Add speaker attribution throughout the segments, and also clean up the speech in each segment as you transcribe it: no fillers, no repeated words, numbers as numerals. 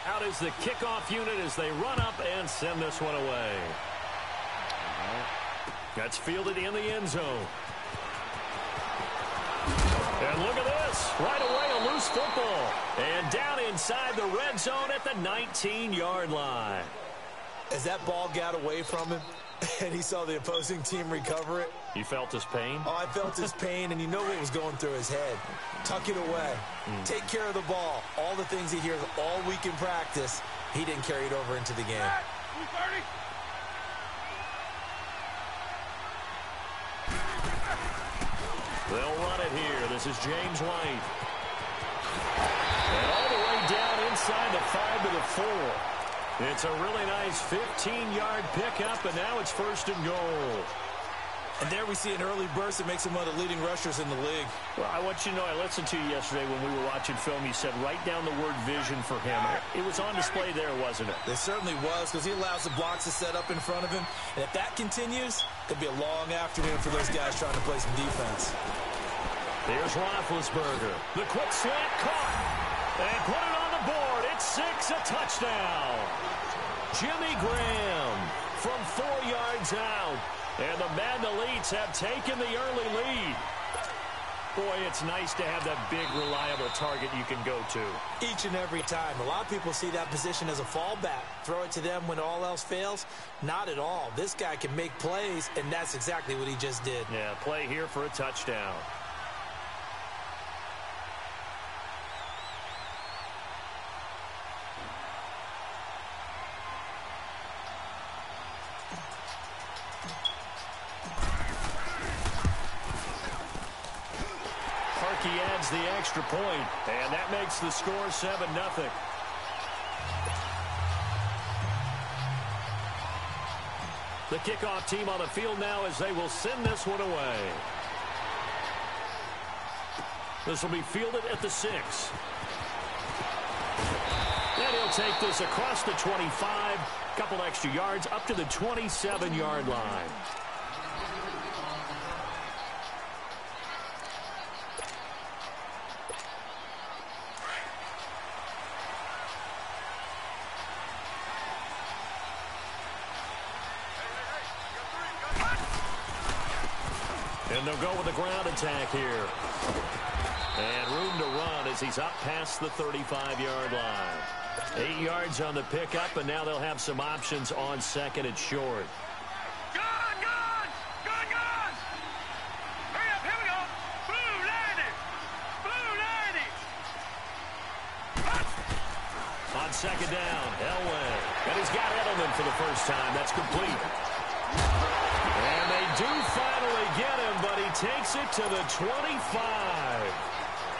Speaker 1: Out is the kickoff unit as they run up and send this one away. That's fielded in the end zone. And look at this. Right away, a loose football. And down inside the red zone at the 19-yard line.
Speaker 2: As that ball got away from him and he saw the opposing team recover it.
Speaker 1: You felt his pain?
Speaker 2: Oh, I felt his pain, and you know what was going through his head. Tuck it away. Take care of the ball. All the things he hears all week in practice, he didn't carry it over into the game.
Speaker 1: They'll run it here. This is James White. And all the way down inside the 5 to the 4. It's a really nice 15-yard pickup, and now it's 1st and goal.
Speaker 2: And there we see an early burst that makes him one of the leading rushers in the league.
Speaker 1: Well, I want you to know, I listened to you yesterday when we were watching film. You said write down the word vision for him. It was on display there, wasn't it?
Speaker 2: It certainly was, because he allows the blocks to set up in front of him. And if that continues, it'll be a long afternoon for those guys trying to play some defense.
Speaker 1: There's Roethlisberger. The quick slant caught. And put it on the board. It's 6, a touchdown. Jimmy Graham from 4 yards out. And the Madden Elites have taken the early lead. Boy, it's nice to have that big, reliable target you can go to.
Speaker 2: Each and every time. A lot of people see that position as a fallback. Throw it to them when all else fails. Not at all. This guy can make plays, and that's exactly what he just did.
Speaker 1: Yeah, play here for a touchdown. He adds the extra point, and that makes the score 7-0. The kickoff team on the field now as they will send this one away. This will be fielded at the 6. And he'll take this across the 25, couple extra yards up to the 27-yard line. And they'll go with the ground attack here. And room to run as he's up past the 35-yard line. 8 yards on the pickup, and now they'll have some options on 2nd and short.
Speaker 3: Gone! Hurry up, here we go! Blue landing!
Speaker 1: On 2nd down, Elway. And he's got Edelman for the first time. That's complete. And they do finally get him, but he takes it to the 25.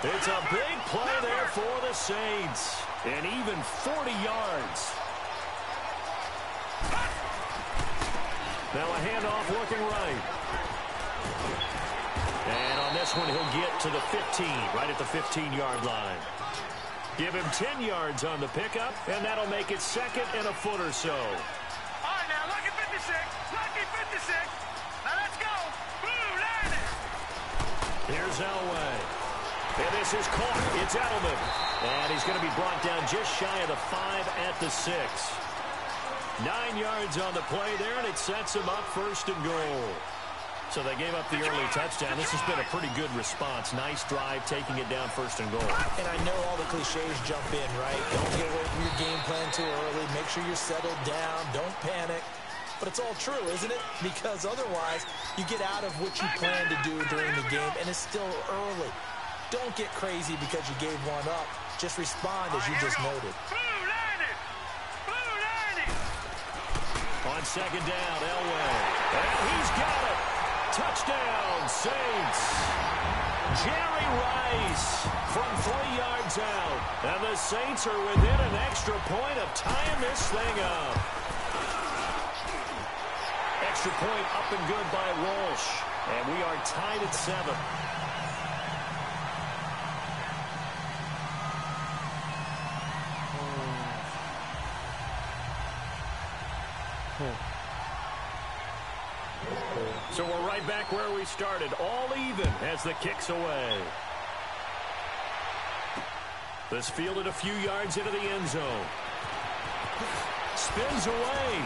Speaker 1: It's a big play there for the Saints. And even 40 yards. Now a handoff looking right. And on this one, he'll get to the 15, right at the 15-yard line. Give him 10 yards on the pickup, and that'll make it 2nd and a foot or so.
Speaker 3: All right, now, lucky 56. Lucky 56. Now, let's go. Blue landing.
Speaker 1: Here's Elway. And this is caught. It's Edelman. And he's going to be brought down just shy of the 5 at the 6. 9 yards on the play there, and it sets him up 1st and goal. So they gave up the early touchdown. This has been a pretty good response. Nice drive, taking it down 1st and goal.
Speaker 2: And I know all the cliches jump in, right? Don't get away from your game plan too early. Make sure you're settled down. Don't panic. But it's all true, isn't it? Because otherwise, you get out of what you plan to do during the game, and it's still early. Don't get crazy because you gave one up. Just respond as you just noted.
Speaker 3: Blue landing. Blue landing.
Speaker 1: On 2nd down, Elway. And he's got it. Touchdown, Saints. Jerry Rice from 3 yards out. And the Saints are within an extra point of tying this thing up. Extra point up and good by Walsh. And we are tied at 7. So we're right back where we started, all even as the kick's away. This fielded a few yards into the end zone. Spins away.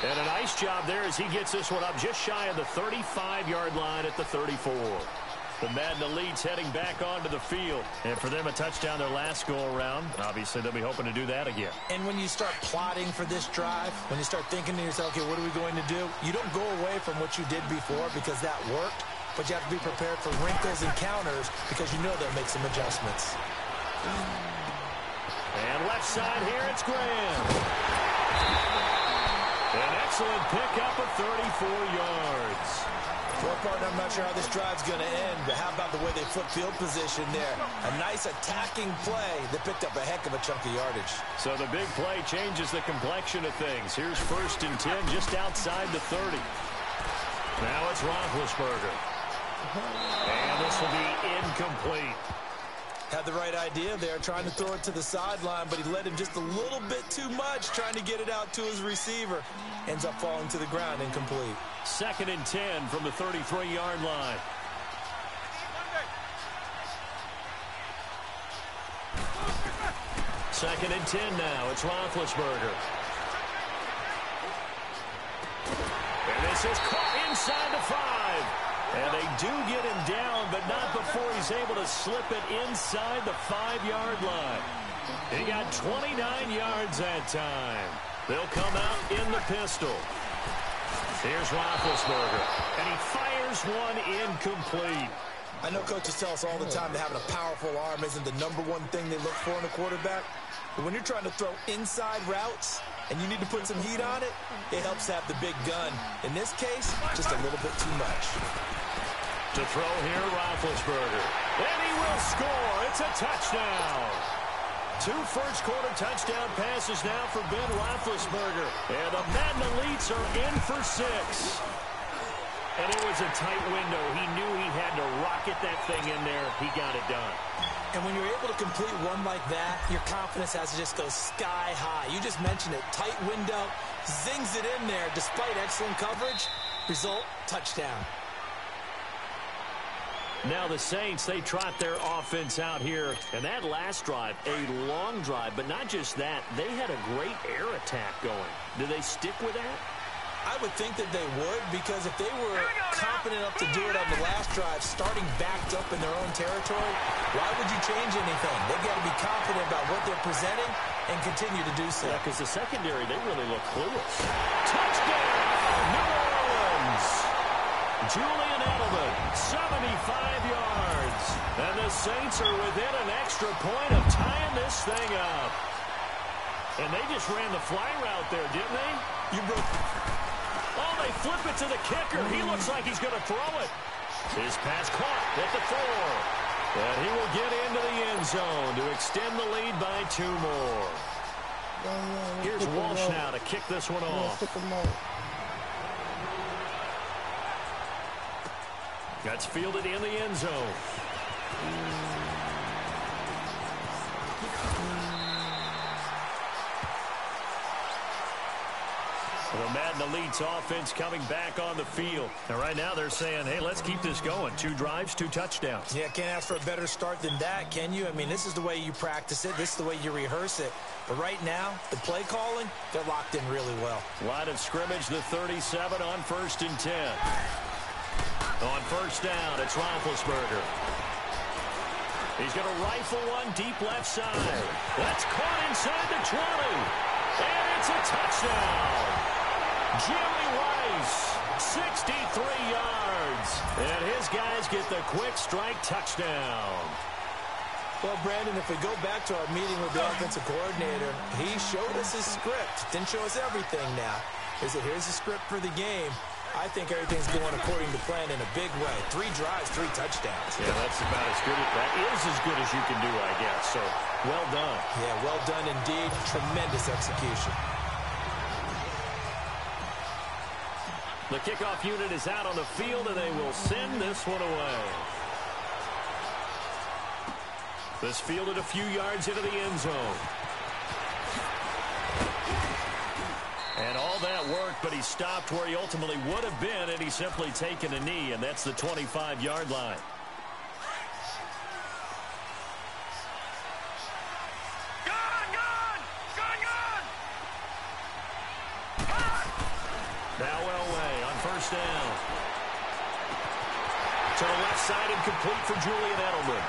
Speaker 1: And a nice job there as he gets this one up just shy of the 35-yard line at the 34. The Madden Elites heading back onto the field. And for them, a touchdown their last go-around. Obviously, they'll be hoping to do that again.
Speaker 2: And when you start plotting for this drive, when you start thinking to yourself, okay, what are we going to do? You don't go away from what you did before because that worked, but you have to be prepared for wrinkles and counters because you know they'll make some adjustments.
Speaker 1: And left side here, it's Graham. An excellent pickup of 34 yards.
Speaker 2: Well, partner, I'm not sure how this drive's going to end, but how about the way they flip field position there? A nice attacking play that picked up a heck of a chunk of yardage.
Speaker 1: So the big play changes the complexion of things. Here's 1st and 10 just outside the 30. Now it's Roethlisberger. And this will be incomplete.
Speaker 2: Had the right idea there, trying to throw it to the sideline, but he let him just a little bit too much, trying to get it out to his receiver. Ends up falling to the ground, incomplete.
Speaker 1: 2nd and 10 from the 33-yard line. Second and 10 now. It's Roethlisberger. And this is caught inside the 5. And they do get him down, but not before he's able to slip it inside the 5-yard line. He got 29 yards that time. They'll come out in the pistol. Here's Roethlisberger, and he fires one incomplete.
Speaker 2: I know coaches tell us all the time that having a powerful arm isn't the #1 thing they look for in a quarterback. But when you're trying to throw inside routes and you need to put some heat on it, it helps to have the big gun. In this case, just a little bit too much.
Speaker 1: To throw here, Roethlisberger. And he will score. It's a touchdown. 2 first-quarter touchdown passes now for Ben Roethlisberger. And the Madden Elites are in for 6. And it was a tight window. He knew he had to rocket that thing in there. He got it done.
Speaker 2: And when you're able to complete one like that, your confidence has to just go sky high. You just mentioned it. Tight window, zings it in there despite excellent coverage. Result, touchdown.
Speaker 1: Now the Saints, they trot their offense out here. And that last drive, a long drive, but not just that. They had a great air attack going. Do they stick with that?
Speaker 2: I would think that they would, because if they were confident enough to do it on the last drive, starting backed up in their own territory, why would you change anything? They've got to be confident about what they're presenting and continue to do so.
Speaker 1: Yeah, because the secondary, they really look clueless. Touchdown, New Orleans! Julian Edelman, 75 yards. And the Saints are within an extra point of tying this thing up. And they just ran the fly route there, didn't they? Oh, they flip it to the kicker. He looks like he's going to throw it. His pass caught at the 4. And he will get into the end zone to extend the lead by 2 more. Here's Walsh now to kick this one off. That's fielded in the end zone. The Madden Elites offense coming back on the field. And right now they're saying, hey, let's keep this going. 2 drives, 2 touchdowns.
Speaker 2: Yeah, can't ask for a better start than that, can you? I mean, this is the way you practice it. This is the way you rehearse it. But right now, the play calling, they're locked in really well.
Speaker 1: Line of scrimmage, the 37 on 1st and 10. On 1st down, it's Roethlisberger. He's going to rifle one deep left side. That's caught inside the 20. And it's a touchdown. Jerry Rice, 63 yards. And his guys get the quick strike touchdown.
Speaker 2: Well, Brandon, if we go back to our meeting with the offensive coordinator, he showed us his script. Didn't show us everything now. He said, here's the script for the game. I think everything's going according to plan in a big way. 3 drives, 3 touchdowns.
Speaker 1: Yeah, that's about as good. That is as good as you can do, I guess. So, well done.
Speaker 2: Yeah, well done indeed. Tremendous execution.
Speaker 1: The kickoff unit is out on the field, and they will send this one away. This fielded a few yards into the end zone. And all that worked, but he stopped where he ultimately would have been, and he's simply taken a knee, and that's the 25-yard line.
Speaker 3: Gone!
Speaker 1: touchdown. To the left side and complete for Julian Edelman.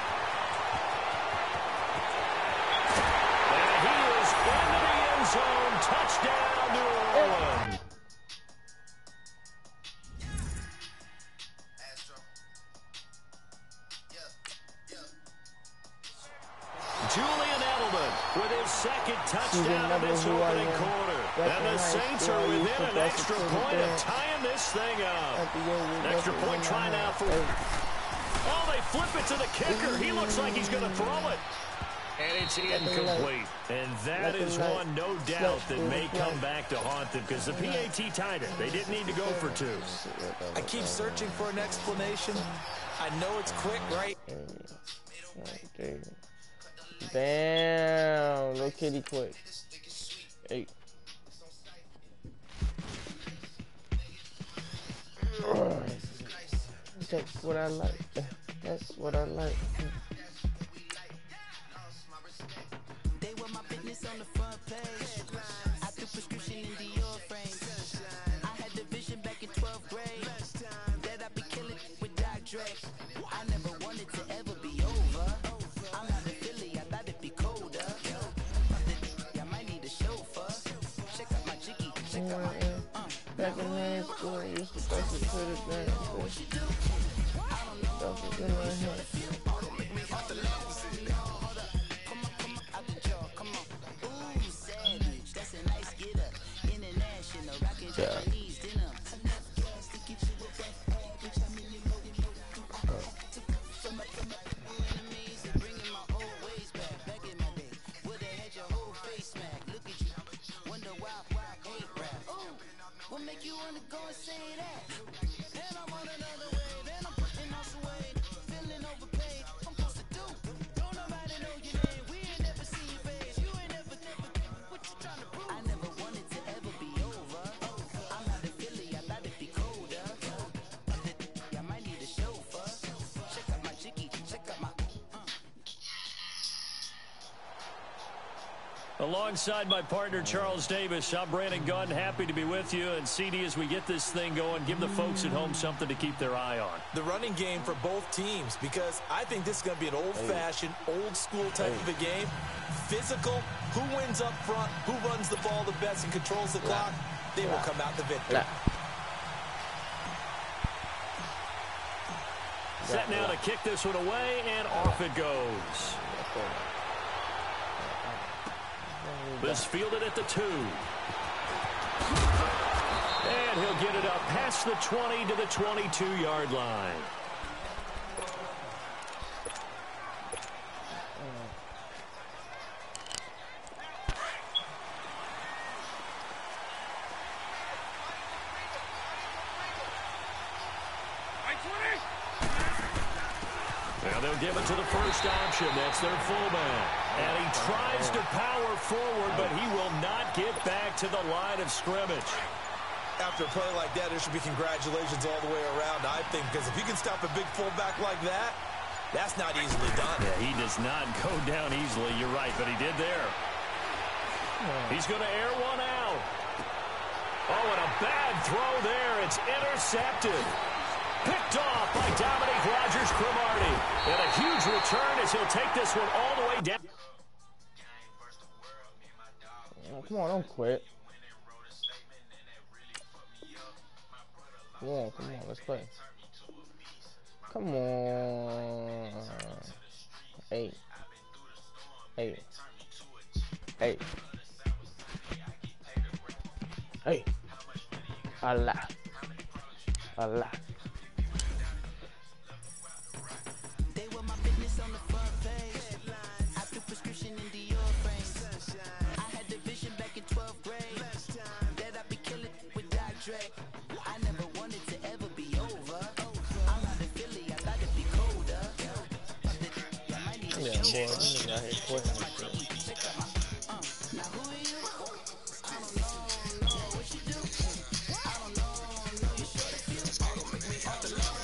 Speaker 1: And he is into the end zone. Touchdown, New Orleans. Julian Edelman with his second touchdown of this opening quarter. And the Saints are within an extra point of tying this thing up. An extra point try now for... Oh, they flip it to the kicker. He looks like he's going to throw it. And it's incomplete. And that is one, no doubt, that may come back to haunt them because the PAT tied it. They didn't need to go for two.
Speaker 2: I keep searching for an explanation. I know it's quick, right?
Speaker 4: Damn, little kitty quick. Hey. That's what I like. That's what I like.
Speaker 5: They were my business on the front page. I threw prescription in Dior frames. I had the vision back in 12th grade that I'd be killing with Doc Dre. I never wanted to ever be over. I'm not a Philly, I thought it'd be colder. I might need a chauffeur. Check out my jiggy, check out my
Speaker 4: back in high school, I used to press it to the ground. Stuff is in my head.
Speaker 5: What make you wanna go and say that? And I'm on another wave, and I'm putting on some weight, feeling overpaid. I'm supposed to do. Don't nobody know your name. We ain't never seen your face. You ain't never. What you trying to prove? I never wanted to ever be over. I'm not a Philly. I thought it'd be colder. I might need a chauffeur. Check out my jiggy. Check out my.
Speaker 1: Alongside my partner, Charles Davis, I'm Brandon Gunn. Happy to be with you. And, CD, as we get this thing going, give the folks at home something to keep their eye on.
Speaker 2: The running game for both teams, because I think this is going to be an old-fashioned, old-school type of a game. Physical, who wins up front, who runs the ball the best and controls the clock, they will come out the victor.
Speaker 1: Set now to kick this one away, and off it goes. This fielded at the 2. And he'll get it up past the 20 to the 22-yard line. Now they'll give it to the first option. That's their fullback. And he tries to power forward, but he will not get back to the line of scrimmage.
Speaker 2: After a play like that, there should be congratulations all the way around, I think, because if you can stop a big fullback like that, that's not easily done.
Speaker 1: Yeah, he does not go down easily. You're right, but he did there. He's going to air one out. Oh, and a bad throw there. It's intercepted. Picked off by Dominique Rodgers-Cromartie. And a huge return as he'll take this one all the way down.
Speaker 4: Oh, come on, don't quit. Come on, let's play. Come on. Hey. Allah.
Speaker 5: They were my business on the front page. I threw prescription in Dior frames. I had the vision back in 12th grade that I'd be killing with Doc Dre. I never wanted to ever be over. I'm not a Philly, I thought it'd be colder. I might need
Speaker 4: Yeah, boy, this nigga out here quitting.
Speaker 5: Now who are you? I don't know what you do. I don't know you sure to feel. Make me all alone.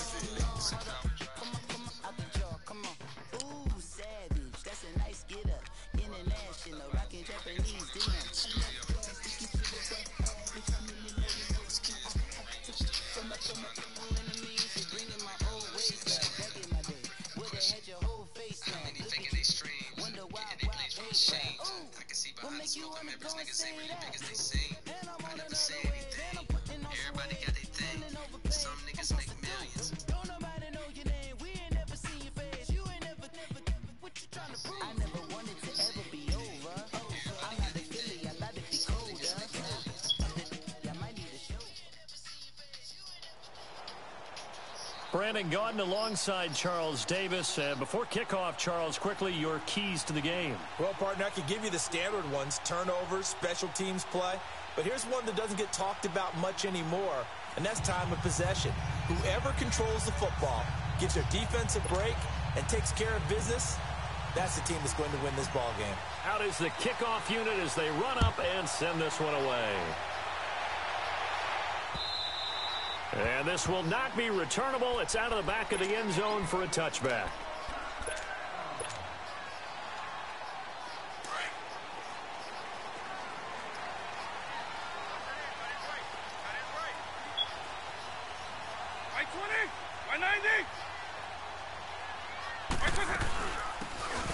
Speaker 5: Come on, out the jaw, come on. Ooh, savage, that's a nice get up. International, rockin' Japanese dinner. change. I can see behind the smoke and members niggas say really big as they seem. I never say anything. Everybody got their thing. Some niggas make millions.
Speaker 6: Don't nobody know your name. We ain't never seen your face. You ain't never what you trying to prove? I never wanted to ever be over. I'm not a Philly, I thought it'd be colder. I might need a show.
Speaker 1: Brandon Gaudin alongside Charles Davis. Before kickoff, Charles, quickly your keys to the game.
Speaker 2: Well, partner, I could give you the standard ones, turnovers, special teams play. But here's one that doesn't get talked about much anymore, and that's time of possession. Whoever controls the football, gives their defense a break, and takes care of business, that's the team that's going to win this ball game.
Speaker 1: Out is the kickoff unit as they run up and send this one away. And this will not be returnable. It's out of the back of the end zone for a touchback.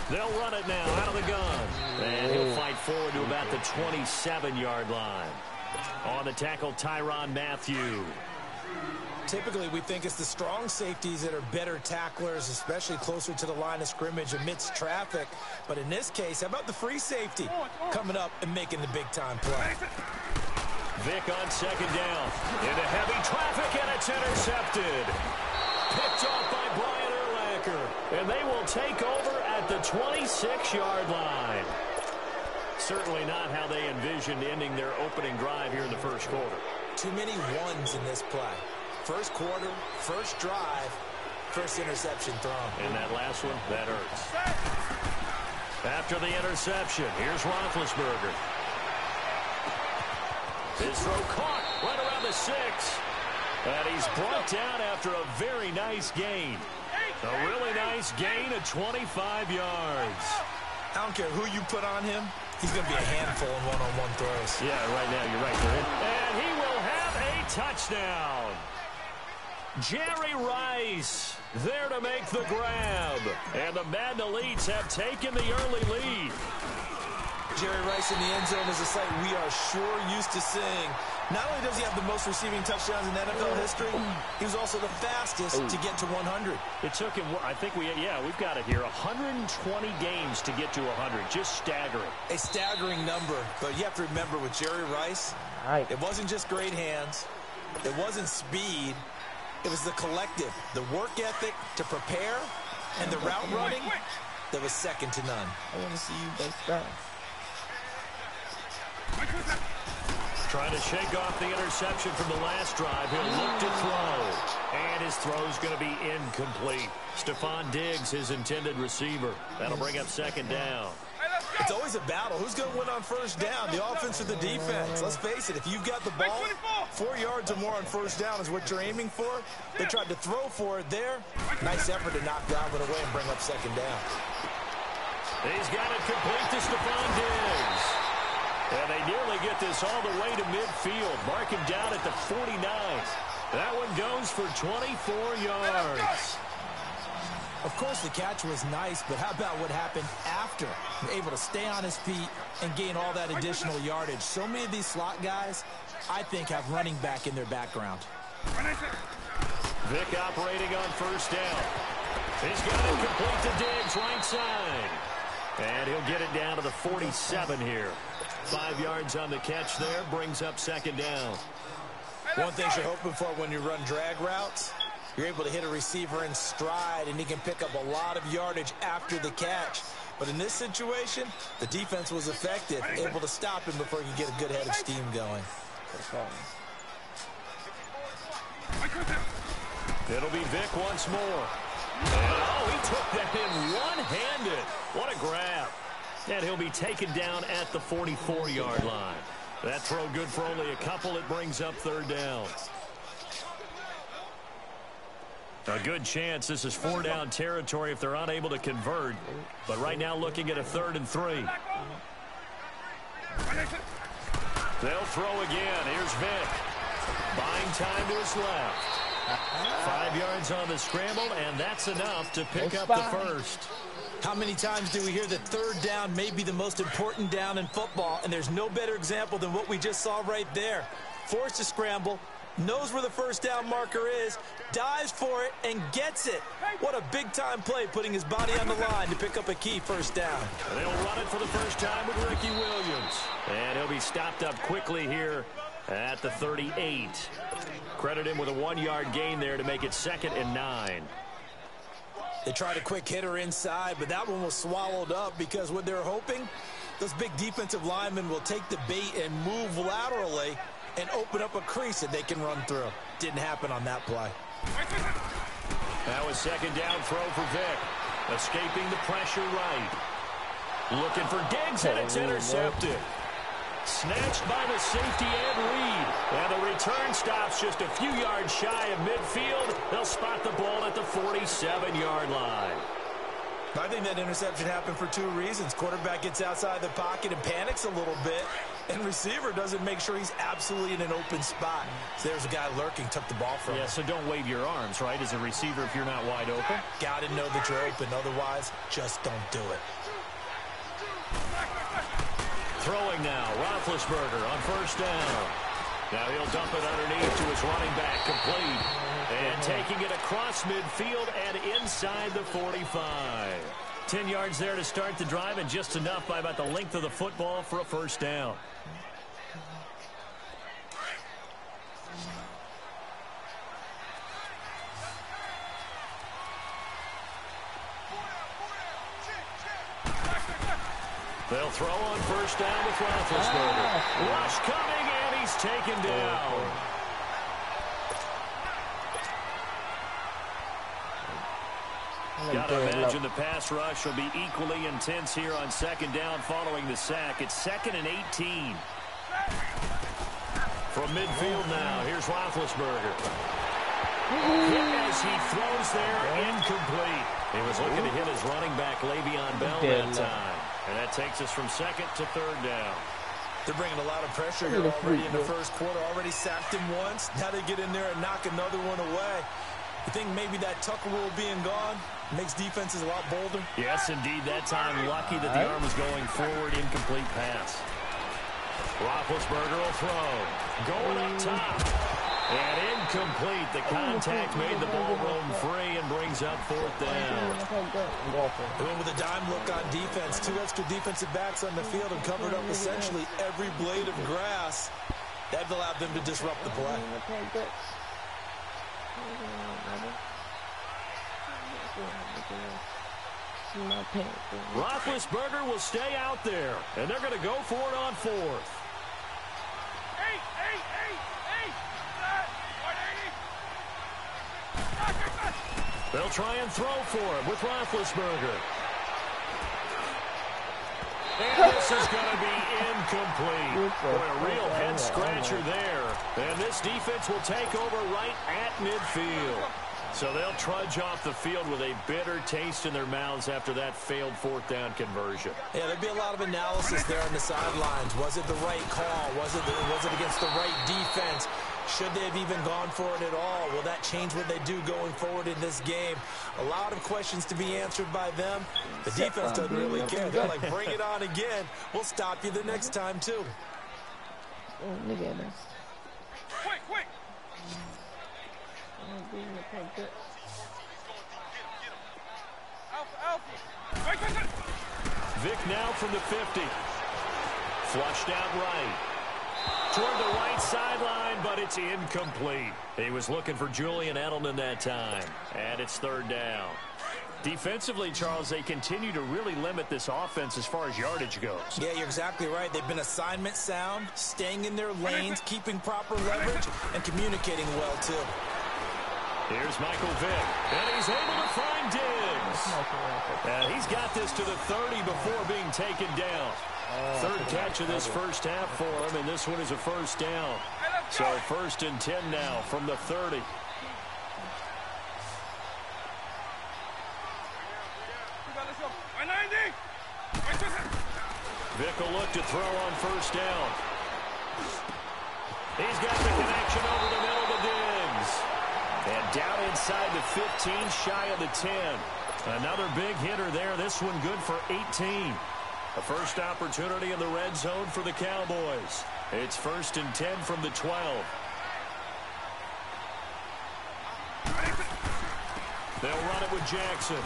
Speaker 1: They'll run it now out of the gun. And he'll fight forward to about the 27-yard line. On the tackle, Tyrann Mathieu.
Speaker 2: Typically, we think it's the strong safeties that are better tacklers, especially closer to the line of scrimmage amidst traffic. But in this case, how about the free safety coming up and making the big-time play?
Speaker 1: Vick on second down. Into heavy traffic, and it's intercepted. Picked off by Brian Urlacher. And they will take over at the 26-yard line. Certainly not how they envisioned ending their opening drive here in the first quarter.
Speaker 2: Too many ones in this play. First quarter, first drive, first interception thrown.
Speaker 1: And that last one, that hurts. After the interception, here's Roethlisberger. His throw caught right around the 6. And he's brought down after a very nice gain. A really nice gain of 25 yards.
Speaker 2: I don't care who you put on him. He's going to be a handful in one-on-one throws.
Speaker 1: Yeah, right now, you're right. They're in. And he will have a touchdown. Jerry Rice there to make the grab. And the Madden Elites have taken the early lead.
Speaker 2: Jerry Rice in the end zone is a sight we are sure used to seeing. Not only does he have the most receiving touchdowns in NFL history, he was also the fastest to get to 100.
Speaker 1: It took him, I think we've got it here, 120 games to get to 100. Just staggering.
Speaker 2: A staggering number, but you have to remember with Jerry Rice, it wasn't just great hands. It wasn't speed. It was the collective, the work ethic to prepare, and the route running that was second to none.
Speaker 4: I want to see you best fast.
Speaker 1: Trying to shake off the interception from the last drive. He'll look to throw. And his throw's going to be incomplete. Stephon Diggs, his intended receiver. That'll bring up second down.
Speaker 2: It's always a battle. Who's going to win on first down, the offense or the defense? Let's face it, if you've got the ball, 4 yards or more on first down is what you're aiming for. They tried to throw for it there. Nice effort to knock Dalvin away and bring up second down.
Speaker 1: He's got it complete to Stephon Diggs. And they nearly get this all the way to midfield. Mark him down at the 49. That one goes for 24 yards.
Speaker 2: Of course, the catch was nice, but how about what happened after? Able to stay on his feet and gain all that additional yardage. So many of these slot guys, I think, have running back in their background.
Speaker 1: Vick operating on first down. He's got it complete to Diggs, right side. And he'll get it down to the 47 here. 5 yards on the catch there, brings up second down.
Speaker 2: One thing you're hoping for when you run drag routes, you're able to hit a receiver in stride, and he can pick up a lot of yardage after the catch. But in this situation, the defense was effective, able to stop him before he could get a good head of steam going.
Speaker 1: It'll be Vick once more. And, he took that in one-handed. What a grab. And he'll be taken down at the 44-yard line. That throw good for only a couple. It brings up third down. A good chance this is 4-down territory if they're unable to convert. But right now looking at a 3rd and 3. They'll throw again. Here's Vick. Buying time to his left. 5 yards on the scramble, and that's enough to pick up the first.
Speaker 2: How many times do we hear that third down may be the most important down in football, and there's no better example than what we just saw right there. Forced to scramble, knows where the first down marker is, dives for it, and gets it. What a big-time play, putting his body on the line to pick up a key first down.
Speaker 1: And they'll run it for the first time with Ricky Williams. And he'll be stopped up quickly here at the 38. Credit him with a 1-yard gain there to make it 2nd and 9.
Speaker 2: They tried a quick hitter inside, but that one was swallowed up because what they're hoping, those big defensive linemen will take the bait and move laterally and open up a crease that they can run through. Didn't happen on that play.
Speaker 1: That was 2nd down throw for Vic. Escaping the pressure right. Looking for Diggs, and it's intercepted. Snatched by the safety Ed Reed. And the return stops just a few yards shy of midfield. They'll spot the ball at the 47-yard line.
Speaker 2: I think that interception happened for 2 reasons. Quarterback gets outside the pocket and panics a little bit, and receiver doesn't make sure he's absolutely in an open spot. So there's a guy lurking, took the ball from him.
Speaker 1: Yeah, so don't wave your arms, right, as a receiver if you're not wide open.
Speaker 2: Got to know that you're open. Otherwise, just don't do it.
Speaker 1: Throwing now, Roethlisberger on first down. Now he'll dump it underneath to his running back, complete. And taking it across midfield and inside the 45. 10 yards there to start the drive, and just enough by about the length of the football for a first down. They'll throw on first down with Roethlisberger. Rush coming, and he's taken down. Got to imagine the pass rush will be equally intense here on 2nd down following the sack. It's 2nd and 18. From midfield now, here's Roethlisberger. As he throws there, incomplete. He was looking to hit his running back, Le'Veon Bell, that time. And that takes us from 2nd to 3rd down.
Speaker 2: They're bringing a lot of pressure here already in the first quarter. Already sacked him once. Now they get in there and knock another one away. You think maybe that Tucker rule being gone makes defenses a lot bolder?
Speaker 1: Yes, indeed. That time, lucky that the arm was going forward. Incomplete pass. Roethlisberger will throw. Going up top. And incomplete. The contact made the ball roam free and brings up 4th down.
Speaker 2: They went with a dime look on defense. 2 extra defensive backs on the field and covered up essentially every blade of grass. That allowed them to disrupt the play.
Speaker 1: Roethlisberger will stay out there, and they're going to go for it on 4th. They'll try and throw for him with Roethlisberger. And this is going to be incomplete. Boy, a real head-scratcher there. And this defense will take over right at midfield. So they'll trudge off the field with a bitter taste in their mouths after that failed 4th down conversion.
Speaker 2: Yeah, there'd be a lot of analysis there on the sidelines. Was it the right call? Was it against the right defense? Should they have even gone for it at all? Will that change what they do going forward in this game? A lot of questions to be answered by them. The defense doesn't really care. They're like, bring it on again. We'll stop you the next time, too.
Speaker 3: Quick! Alpha!
Speaker 1: Vic now from the 50. Flushed out right. Toward the right sideline, but it's incomplete. He was looking for Julian Edelman that time. And it's 3rd down. Defensively, Charles, they continue to really limit this offense as far as yardage goes.
Speaker 2: Yeah, you're exactly right. They've been assignment sound, staying in their lanes, keeping proper leverage, and communicating well, too.
Speaker 1: Here's Michael Vick, and he's able to find Diggs. And he's got this to the 30 before being taken down. 3rd catch of this first half for him, and this one is a first down. So 1st and 10 now from the 30. Vick will look to throw on first down. He's got the connection over the middle to Diggs. And down inside the 15, shy of the 10. Another big hitter there. This one good for 18. A first opportunity in the red zone for the Cowboys. It's 1st and 10 from the 12. They'll run it with Jackson.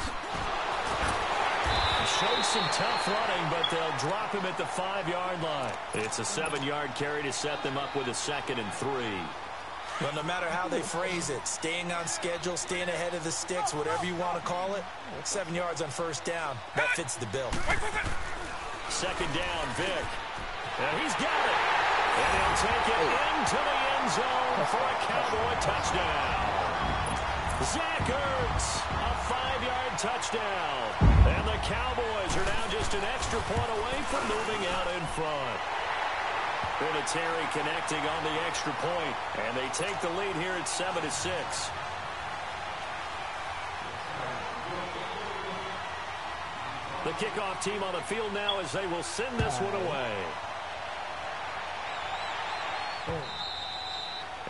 Speaker 1: Showed some tough running, but they'll drop him at the 5-yard line. It's a 7-yard carry to set them up with a 2nd and 3.
Speaker 2: Well, no matter how they phrase it, staying on schedule, staying ahead of the sticks, whatever you want to call it, 7 yards on first down, that fits the bill.
Speaker 1: 2nd down, Vick. And he's got it. And he'll take it into the end zone for a Cowboy touchdown. Zach Ertz, a 5-yard touchdown. And the Cowboys are now just an extra point away from moving out in front. Vinatieri connecting on the extra point, and they take the lead here at 7-6. The kickoff team on the field now as they will send this one away.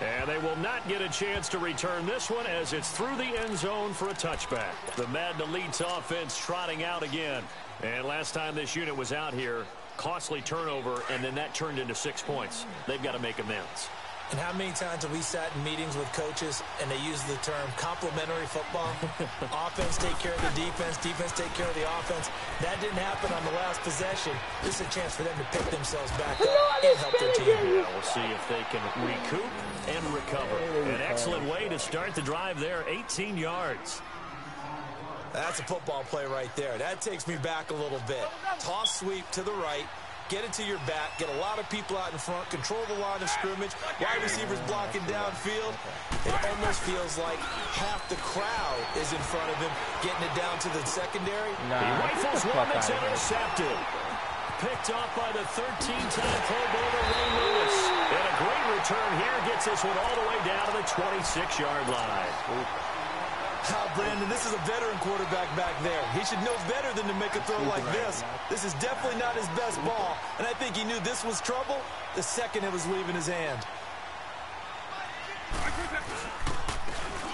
Speaker 1: And they will not get a chance to return this one as it's through the end zone for a touchback. The Madden Elites offense trotting out again. And last time this unit was out here, costly turnover, and then that turned into 6 points. They've got to make amends.
Speaker 2: And how many times have we sat in meetings with coaches and they use the term complementary football? Offense take care of the defense, defense take care of the offense. That didn't happen on the last possession. This is a chance for them to pick themselves back up and help their team.
Speaker 1: Yeah, we'll see if they can recoup and recover. An excellent way to start the drive there, 18 yards.
Speaker 2: That's a football play right there. That takes me back a little bit. Toss sweep to the right. Get it to your back. Get a lot of people out in front. Control the line of scrimmage. Wide receivers blocking downfield. It almost feels like half the crowd is in front of him, getting it down to the secondary.
Speaker 1: He rifles one that's intercepted. Picked off by the 13-time Pro Bowler Ray Lewis. And a great return here gets this one all the way down to the 26-yard line.
Speaker 2: Brandon, this is a veteran quarterback back there. He should know better than to make a throw like this. This is definitely not his best ball, and I think he knew this was trouble the second it was leaving his hand.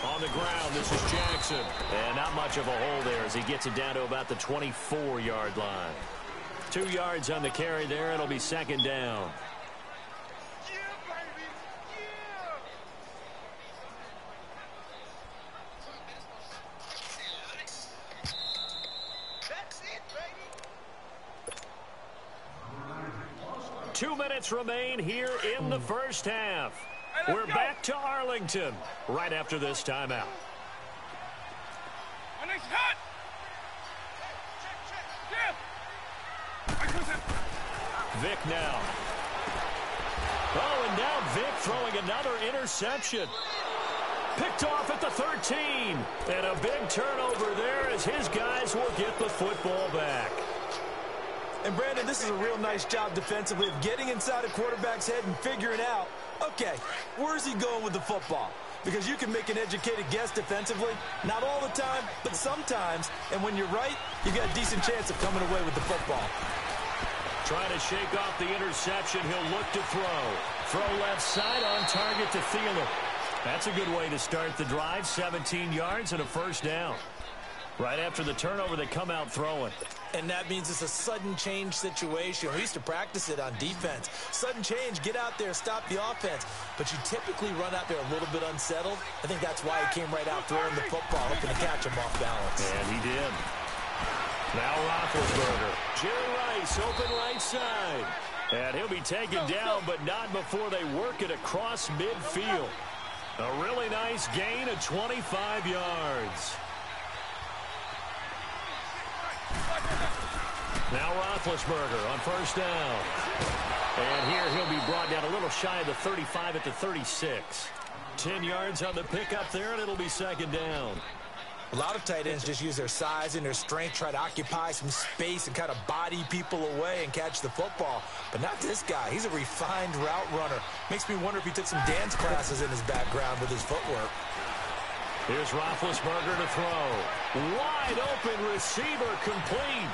Speaker 1: On the ground, this is Jackson. And not much of a hole there as he gets it down to about the 24-yard line. 2 yards on the carry there. It'll be 2nd down. Two minutes remain here in the first half. We're back to Arlington right after this timeout. Vick now. Oh, and now Vick throwing another interception. Picked off at the 13. And a big turnover there as his guys will get the football back.
Speaker 2: And, Brandon, this is a real nice job defensively of getting inside a quarterback's head and figuring out, okay, where's he going with the football? Because you can make an educated guess defensively. Not all the time, but sometimes. And when you're right, you got a decent chance of coming away with the football.
Speaker 1: Trying to shake off the interception. He'll look to throw. Throw left side on target to Thielen. That's a good way to start the drive. 17 yards and a first down. Right after the turnover, they come out throwing.
Speaker 2: And that means it's a sudden change situation. We used to practice it on defense. Sudden change, get out there, stop the offense. But you typically run out there a little bit unsettled. I think that's why he came right out throwing the football, hoping to catch him off balance.
Speaker 1: And he did. Now Roethlisberger. Jerry Rice, open right side. And he'll be taken down, but not before they work it across midfield. A really nice gain of 25 yards. Now Roethlisberger on first down. And here he'll be brought down a little shy of the 35 at the 36. 10 yards on the pickup there, and it'll be 2nd down.
Speaker 2: A lot of tight ends just use their size and their strength, try to occupy some space and kind of body people away and catch the football. But not this guy. He's a refined route runner. Makes me wonder if he took some dance classes in his background with his footwork.
Speaker 1: Here's Roethlisberger to throw. Wide open receiver complete.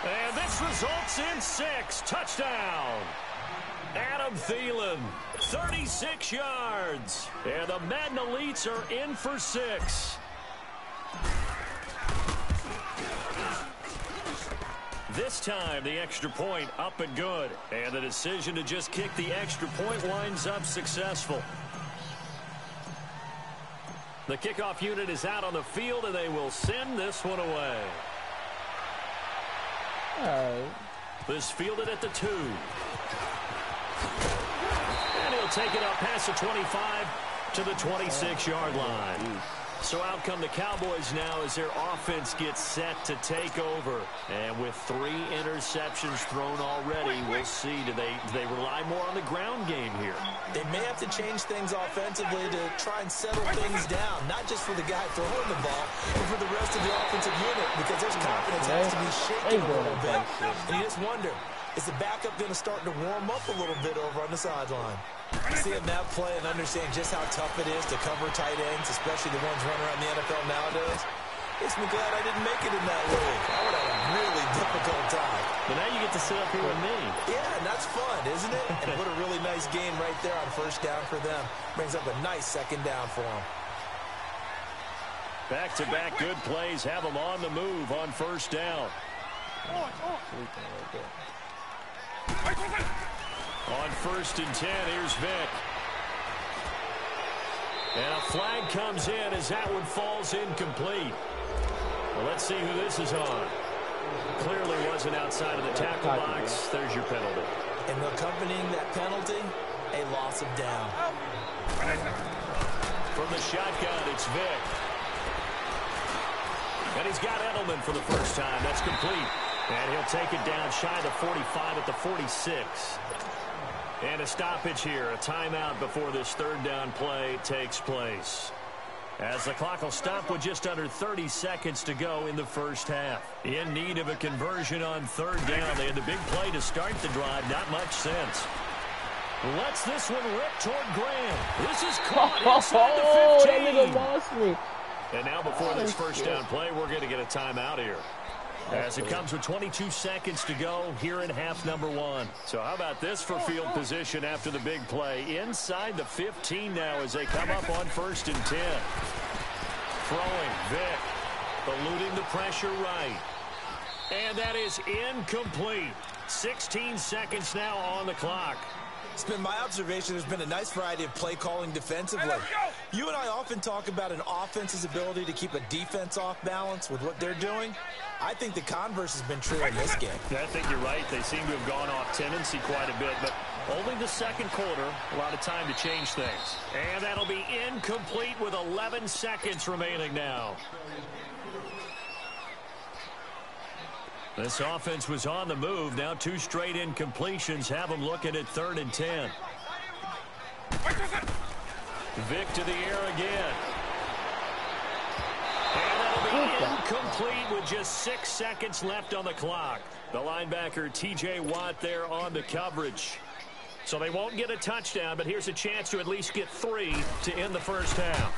Speaker 1: And this results in 6. Touchdown. Adam Thielen, 36 yards. And the Madden Elites are in for 6. This time, the extra point up and good. And the decision to just kick the extra point winds up successful. The kickoff unit is out on the field, and they will send this one away. This fielded at the 2. And he'll take it up past the 25 to the 26-yard line. So out come the Cowboys now as their offense gets set to take over. And with 3 interceptions thrown already, we'll see. Do they rely more on the ground game here?
Speaker 2: They may have to change things offensively to try and settle things down, not just for the guy throwing the ball, but for the rest of the offensive unit, because their confidence has to be shaken a little bit. And you just wonder, is the backup going to start to warm up a little bit over on the sideline? Seeing that play and understand just how tough it is to cover tight ends, especially the ones running around the NFL nowadays, makes me glad I didn't make it in that league. I would have a really difficult time.
Speaker 1: But now you get to sit up here with me.
Speaker 2: Yeah, and that's fun, isn't it? And what a really nice game right there on first down for them. Brings up a nice second down for them.
Speaker 1: Back-to-back good plays have them on the move on first down. On 1st and 10, here's Vick. And a flag comes in as that one falls incomplete. Well, let's see who this is on. Clearly wasn't outside of the tackle box. There's your penalty.
Speaker 2: And accompanying that penalty, a loss of down.
Speaker 1: From the shotgun, it's Vick. And he's got Edelman for the first time. That's complete. And he'll take it down shy of the 45 at the 46. And a stoppage here, a timeout before this third down play takes place. As the clock will stop with just under 30 seconds to go in the first half. In need of a conversion on third down. They had the big play to start the drive. Not much sense. Lets this one rip toward Graham. This is caught inside the 15.
Speaker 4: That nigga lost me.
Speaker 1: And now before this first down play, we're going to get a timeout here. As it comes with 22 seconds to go here in half number 1. So how about this for field position after the big play? Inside the 15 now as they come up on 1st and 10. Throwing, Vick, eluding the pressure right. And that is incomplete. 16 seconds now on the clock.
Speaker 2: It's been my observation there's been a nice variety of play calling defensively. You and I often talk about an offense's ability to keep a defense off balance with what they're doing. I think the converse has been true in this game.
Speaker 1: I think you're right. They seem to have gone off tendency quite a bit, but only the second quarter, a lot of time to change things. And that'll be incomplete with 11 seconds remaining now. This offense was on the move. Now 2 straight incompletions have them looking at 3rd and 10. Vick to the air again. And that'll be incomplete with just 6 seconds left on the clock. The linebacker T.J. Watt there on the coverage. So they won't get a touchdown, but here's a chance to at least get 3 to end the first half.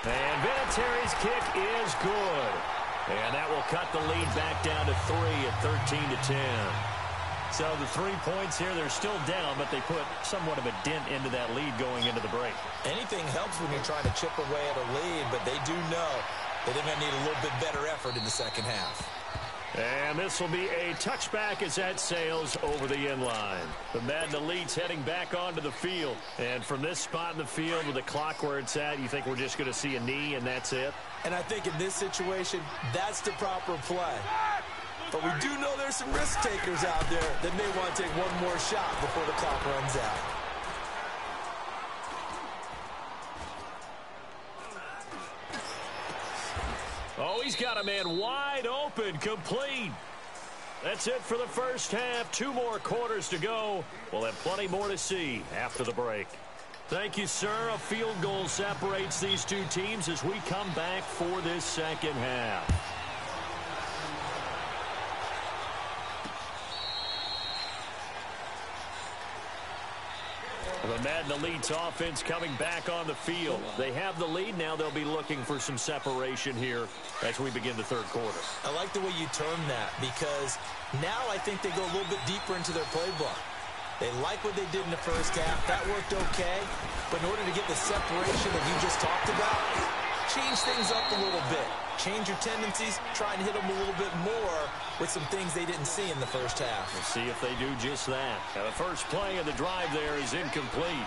Speaker 1: And Vinatieri's kick is good. And that will cut the lead back down to 3 at 13 to 10. So the 3 points here, they're still down, but they put somewhat of a dent into that lead going into the break.
Speaker 2: Anything helps when you're trying to chip away at a lead, but they do know that they're going to need a little bit better effort in the second half.
Speaker 1: And this will be a touchback as that sails over the end line. The Madden Elite's heading back onto the field. And from this spot in the field with the clock where it's at, you think we're just going to see a knee and that's it?
Speaker 2: And I think in this situation, that's the proper play. But we do know there's some risk takers out there that may want to take one more shot before the clock runs out.
Speaker 1: Oh, he's got a man wide open, complete. That's it for the first half. 2 more quarters to go. We'll have plenty more to see after the break. Thank you, sir. A field goal separates these 2 teams as we come back for this second half. The Madden Elite's offense coming back on the field. They have the lead. Now they'll be looking for some separation here as we begin the third quarter.
Speaker 2: I like the way you term that because now I think they go a little bit deeper into their playbook. They like what they did in the first half. That worked okay. But in order to get the separation that you just talked about, change things up a little bit. Change your tendencies, try and hit them a little bit more with some things they didn't see in the first half.
Speaker 1: We'll see if they do just that. Now, the first play of the drive there is incomplete.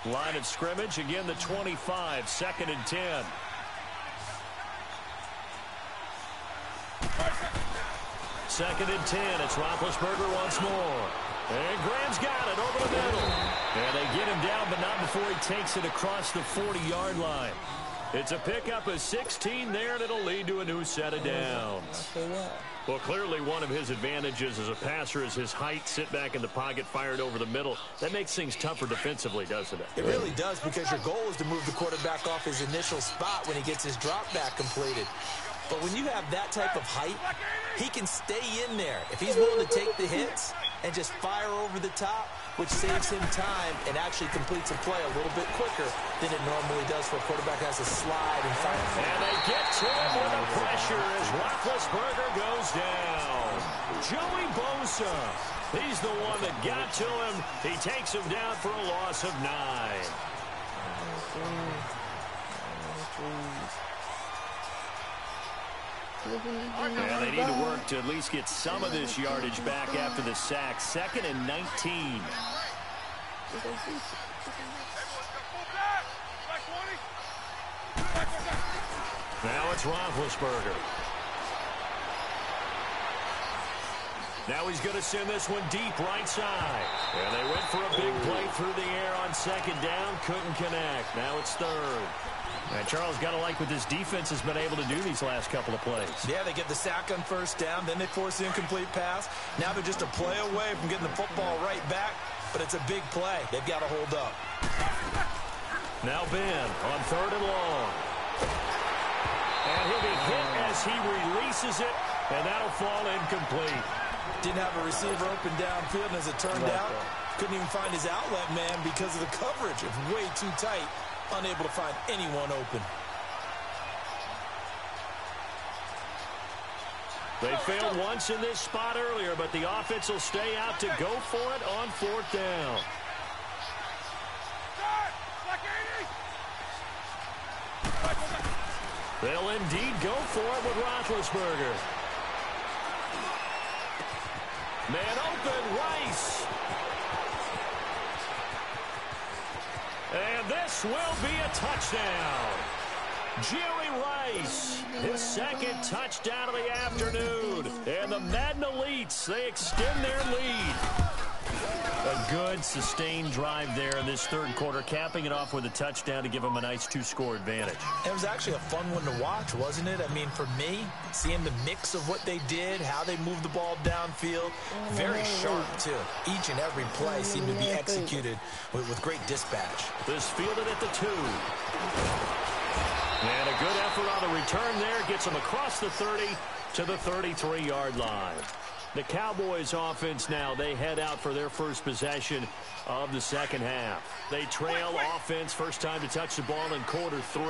Speaker 1: Line of scrimmage, again the 25, 2nd and 10. Second and 10, it's Roethlisberger once more. And Graham's got it over the middle. And they get him down, but not before he takes it across the 40-yard line. It's a pickup of 16 there, and it'll lead to a new set of downs. Well, clearly one of his advantages as a passer is his height, sit back in the pocket, fired over the middle. That makes things tougher defensively, doesn't it?
Speaker 2: It really does, because your goal is to move the quarterback off his initial spot when he gets his drop back completed. But when you have that type of height, he can stay in there. If he's willing to take the hits and just fire over the top, which saves him time and actually completes a play a little bit quicker than it normally does for a quarterback that has to slide and fire.
Speaker 1: And they get to him with the pressure as Roethlisberger goes down. Joey Bosa, he's the one that got to him. He takes him down for a loss of 9. And they need to work to at least get some of this yardage back after the sack. 2nd and 19. Now it's Roethlisberger. Now he's going to send this one deep right side. And they went for a big play through the air on 2nd down. Couldn't connect. Now it's 3rd. And Charles, got to like what this defense has been able to do these last couple of plays.
Speaker 2: Yeah, they get the sack on 1st down, then they force the incomplete pass. Now they're just a play away from getting the football right back, but it's a big play. They've got to hold up.
Speaker 1: Now Ben on 3rd and long. And he'll be hit as he releases it, and that'll fall incomplete.
Speaker 2: Didn't have a receiver open downfield, and as it turned out, couldn't even find his outlet man because of the coverage. It's way too tight. Unable to find anyone open.
Speaker 1: They failed once in this spot earlier, but the offense will stay out to go for it on 4th down. They'll indeed go for it with Roethlisberger. Man open, Rice. And this will be a touchdown. Jerry Rice, his 2nd touchdown of the afternoon. And the Madden Elites, they extend their lead. A good, sustained drive there in this 3rd quarter, capping it off with a touchdown to give them a nice 2-score advantage.
Speaker 2: It was actually a fun one to watch, wasn't it? I mean, for me, seeing the mix of what they did, how they moved the ball downfield, very sharp, too. Each and every play seemed to be executed with great dispatch.
Speaker 1: This fielded at the 2. And a good effort on the return there. Gets them across the 30 to the 33-yard line. The Cowboys offense now, they head out for their first possession of the 2nd half. They trail offense, first time to touch the ball in quarter 3,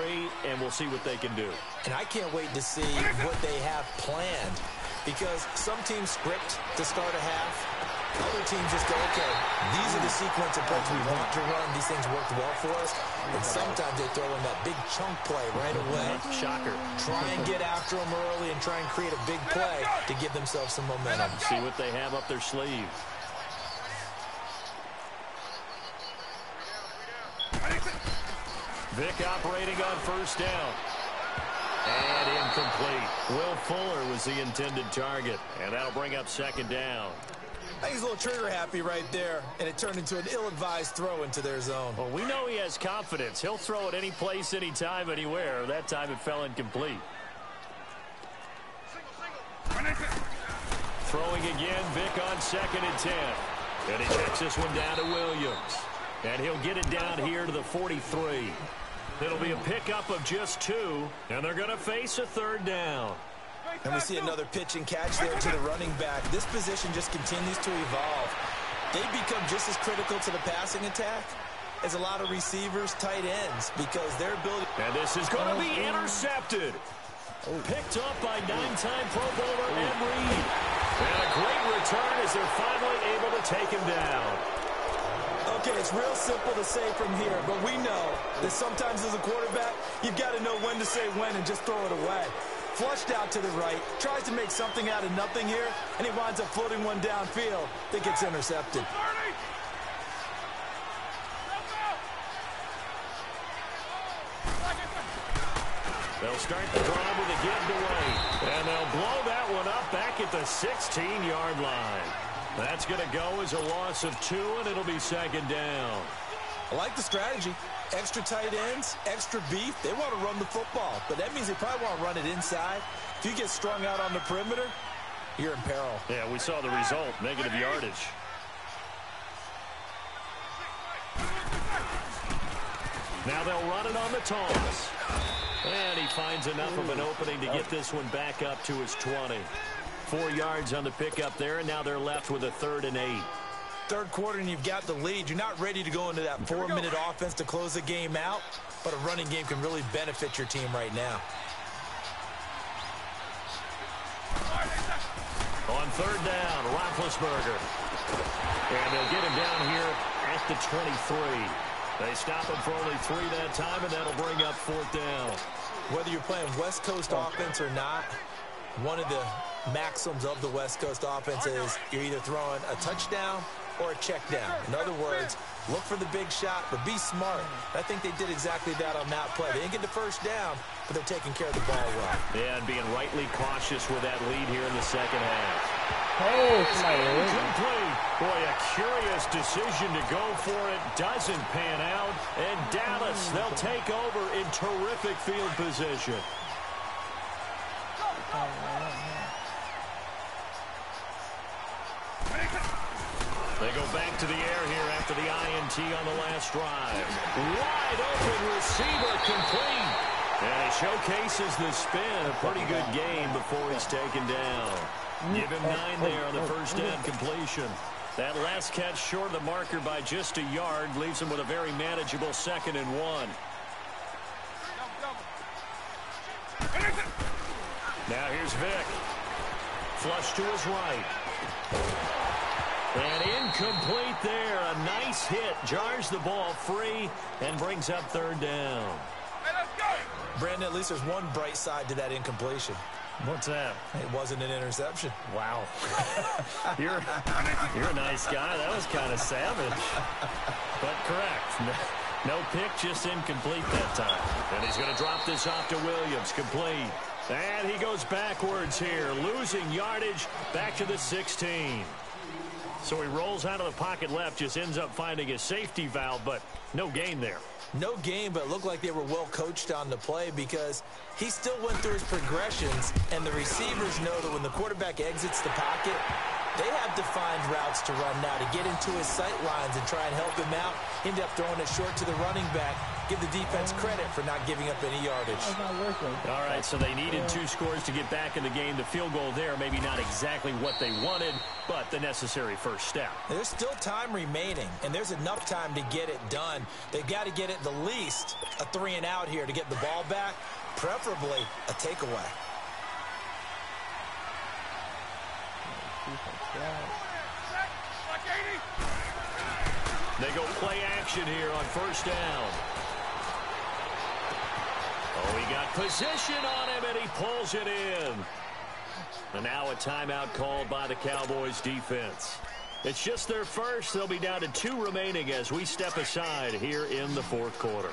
Speaker 1: and we'll see what they can do.
Speaker 2: And I can't wait to see what they have planned, because some teams script to start a half. Other teams just go, okay, these are the sequence of plays we want to run. These things worked well for us. And sometimes they throw in that big chunk play right away.
Speaker 1: Shocker.
Speaker 2: Try and get after them early and try and create a big play to give themselves some momentum.
Speaker 1: See what they have up their sleeve. Vic operating on 1st down. And incomplete. Will Fuller was the intended target. And that'll bring up 2nd down.
Speaker 2: I think he's a little trigger happy right there, and it turned into an ill-advised throw into their zone.
Speaker 1: Well, we know he has confidence. He'll throw it any place, anytime, anywhere. That time it fell incomplete. Throwing again, Vic on 2nd and 10. And he checks this one down to Williams. And he'll get it down here to the 43. It'll be a pickup of just 2, and they're going to face a 3rd down.
Speaker 2: And we see another pitch and catch there to the running back. This position just continues to evolve. They become just as critical to the passing attack as a lot of receivers, tight ends, because their ability...
Speaker 1: And this is going to be intercepted. Picked up by 9-time Pro Bowler Ed Reed. And a great return as they're finally able to take him down.
Speaker 2: Okay, it's real simple to say from here, but we know that sometimes as a quarterback, you've got to know when to say when and just throw it away. Flushed out to the right, tries to make something out of nothing here, and he winds up floating one downfield that gets intercepted.
Speaker 1: They'll start the drive with a giveaway, and they'll blow that one up back at the 16-yard line. That's going to go as a loss of 2, and it'll be second down.
Speaker 2: I like the strategy. Extra tight ends, extra beef. They want to run the football, but that means they probably want to run it inside. If you get strung out on the perimeter, you're in peril.
Speaker 1: Yeah, we saw the result, negative yardage. Now they'll run it on the toss. And he finds enough of an opening to get this one back up to his 20. 4 yards on the pickup there, and now they're left with a 3rd and 8.
Speaker 2: Third quarter and you've got the lead. You're not ready to go into that 4-minute offense to close the game out, but a running game can really benefit your team right now.
Speaker 1: On 3rd down, Roethlisberger. And they'll get him down here at the 23. They stop him for only 3 that time, and that'll bring up 4th down.
Speaker 2: Whether you're playing West Coast offense or not, one of the maxims of the West Coast offense is you're either throwing a touchdown or a check down. In other words, look for the big shot, but be smart. I think they did exactly that on that play. They didn't get the first down, but they're taking care of the ball well.
Speaker 1: Yeah, and being rightly cautious with that lead here in the second half.
Speaker 4: Oh,
Speaker 1: Boy, a curious decision to go for it. Doesn't pan out. And Dallas, they'll take over in terrific field position. They go back to the air here after the INT on the last drive. Wide open receiver complete. And he showcases the spin. A pretty good game before he's taken down. Give him 9 there on the first down completion. That last catch short of the marker by just a yard leaves him with a very manageable 2nd and 1. Now here's Vick. Flush to his right. And incomplete there. A nice hit. Jars the ball free and brings up 3rd down.
Speaker 2: Brandon, at least there's one bright side to that incompletion.
Speaker 1: What's that?
Speaker 2: It wasn't an interception.
Speaker 1: Wow. You're a nice guy. That was kind of savage. But correct. No pick, just incomplete that time. And he's going to drop this off to Williams. Complete. And he goes backwards here, losing yardage back to the 16. So he rolls out of the pocket left, just ends up finding a safety valve, but no gain there.
Speaker 2: No game, but it looked like they were well coached on the play because he still went through his progressions, and the receivers know that when the quarterback exits the pocket, they have defined routes to run now to get into his sight lines and try and help him out. End up throwing it short to the running back. Give the defense credit for not giving up any yardage.
Speaker 1: All right, so they needed 2 scores to get back in the game. The field goal there, maybe not exactly what they wanted, but the necessary first step.
Speaker 2: There's still time remaining, and there's enough time to get it done. They've got to get at the least a 3 and out here to get the ball back, preferably a takeaway.
Speaker 1: They go play action here on first down. Oh, he got position on him, and he pulls it in. And now a timeout called by the Cowboys defense. It's just their first. They'll be down to 2 remaining as we step aside here in the 4th quarter.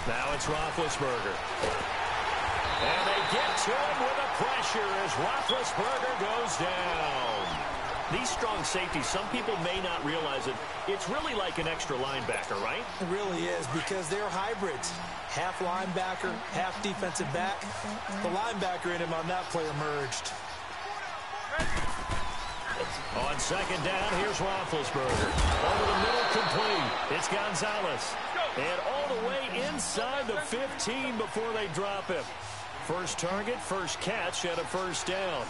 Speaker 1: Now it's Roethlisberger. And they get to him with the pressure as Roethlisberger goes down. These strong safeties, some people may not realize it. It's really like an extra linebacker, right?
Speaker 2: It really is because they're hybrids. Half linebacker, half defensive back. The linebacker in him on that play emerged.
Speaker 1: On second down, here's Roethlisberger. Over the middle, complete. It's Gonzalez. And all the way inside the 15 before they drop him. First target, first catch, and a first down.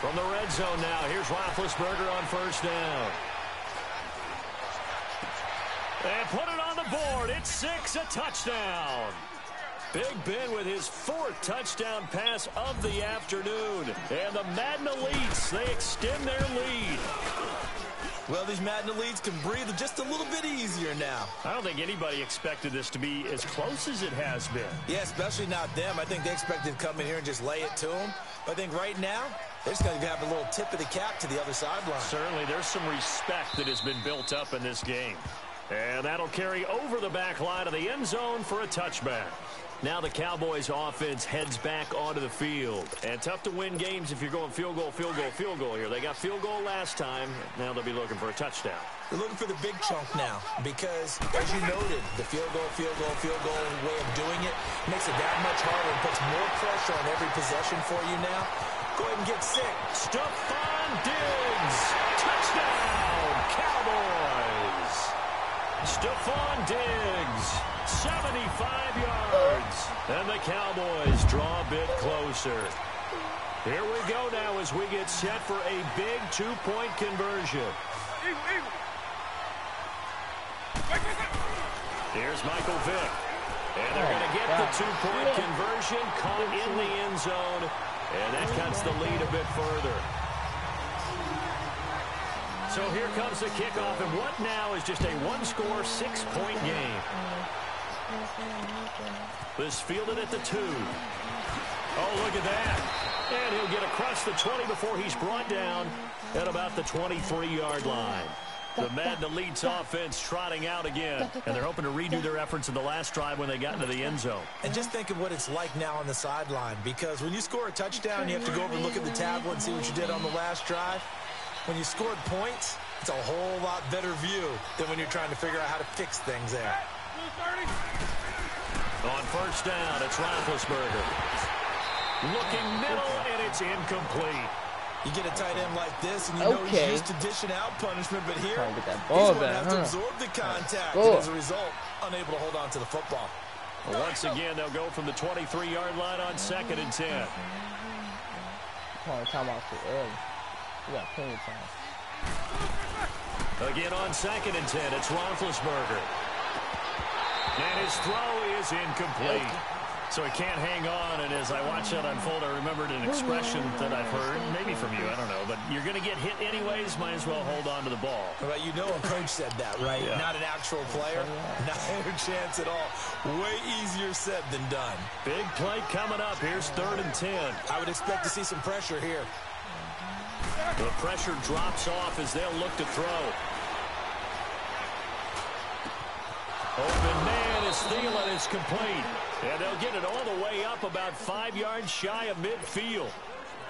Speaker 1: From the red zone now, here's Roethlisberger on first down. And put it on the board. It's 6, a touchdown. Big Ben with his 4th touchdown pass of the afternoon. And the Madden Elites, they extend their lead.
Speaker 2: Well, these Madden Elites can breathe just a little bit easier now.
Speaker 1: I don't think anybody expected this to be as close as it has been.
Speaker 2: Yeah, especially not them. I think they expected to come in here and just lay it to them. But I think right now, they're just going to have a little tip of the cap to the other sideline.
Speaker 1: Certainly, there's some respect that has been built up in this game. And that'll carry over the back line of the end zone for a touchback. Now the Cowboys offense heads back onto the field. And tough to win games if you're going field goal, field goal, field goal here. They got field goal last time. Now they'll be looking for a touchdown.
Speaker 2: They're looking for the big chunk now because, as you noted, the field goal way of doing it makes it that much harder and puts more pressure on every possession for you now. Go ahead and get sick.
Speaker 1: Stephon Diggs. Touchdown, Cowboys. Stephon Diggs, 75 yards. And the Cowboys draw a bit closer. Here we go now as we get set for a big 2-point conversion. Here's Michael Vick. And they're going to get the 2-point conversion, caught in the end zone. And that cuts the lead a bit further. So here comes the kickoff, and what now is just a one-score, 6-point game. This fielded at the 2. Oh, look at that. And he'll get across the 20 before he's brought down at about the 23-yard line. The Madden Elites offense trotting out again, and they're hoping to redo their efforts in the last drive when they got into the end zone.
Speaker 2: And just think of what it's like now on the sideline, because when you score a touchdown, you have to go over and look at the tablet and see what you did on the last drive. When you scored points, it's a whole lot better view than when you're trying to figure out how to fix things there.
Speaker 1: On first down, it's Roethlisberger. Looking middle, and it's incomplete.
Speaker 2: You get a tight end like this, and you know he's used to dishing out punishment, but here,
Speaker 4: Get that
Speaker 2: he's
Speaker 4: ball
Speaker 2: going to
Speaker 4: back,
Speaker 2: have to absorb the contact, and as a result, unable to hold on to the football.
Speaker 1: Well, once again, they'll go from the 23-yard line on 2nd and 10.
Speaker 4: Calling timeout too early. We got plenty of time.
Speaker 1: Again on 2nd and 10, it's Roethlisberger. And his throw is incomplete. So he can't hang on, and as I watch that unfold, I remembered an expression that I've heard, maybe from you, I don't know, but you're going to get hit anyways, might as well hold on to the ball.
Speaker 2: Well, you know a coach said that, right?
Speaker 1: Yeah.
Speaker 2: Not an actual player. Not a chance at all. Way easier said than done.
Speaker 1: Big play coming up. Here's 3rd and 10.
Speaker 2: I would expect to see some pressure here.
Speaker 1: The pressure drops off as they'll look to throw. Open man is Thielen. It's complete. And they'll get it all the way up about 5 yards shy of midfield.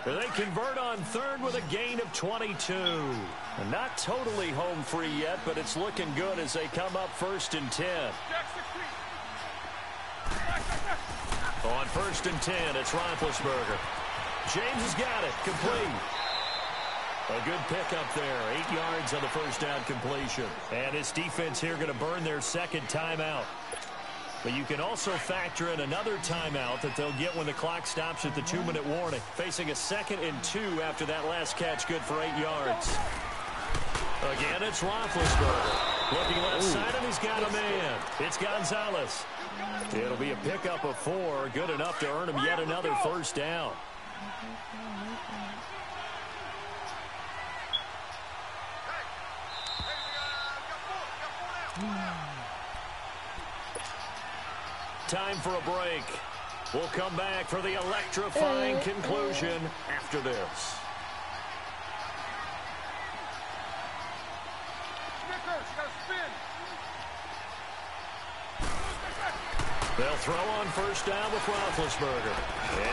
Speaker 1: They convert on 3rd with a gain of 22. And not totally home free yet, but it's looking good as they come up 1st and 10. On 1st and 10, it's Roethlisberger. James has got it. Complete. A good pickup there. 8 yards on the first down completion. And this defense here going to burn their 2nd timeout. But you can also factor in another timeout that they'll get when the clock stops at the 2-minute warning. Facing a 2nd and 2 after that last catch, good for 8 yards. Again, it's Roethlisberger. Looking left side, and he's got a man. It's Gonzalez. It'll be a pickup of 4. Good enough to earn him yet another first down. Time for a break. We'll come back for the electrifying conclusion after this. They'll throw on first down with Roethlisberger.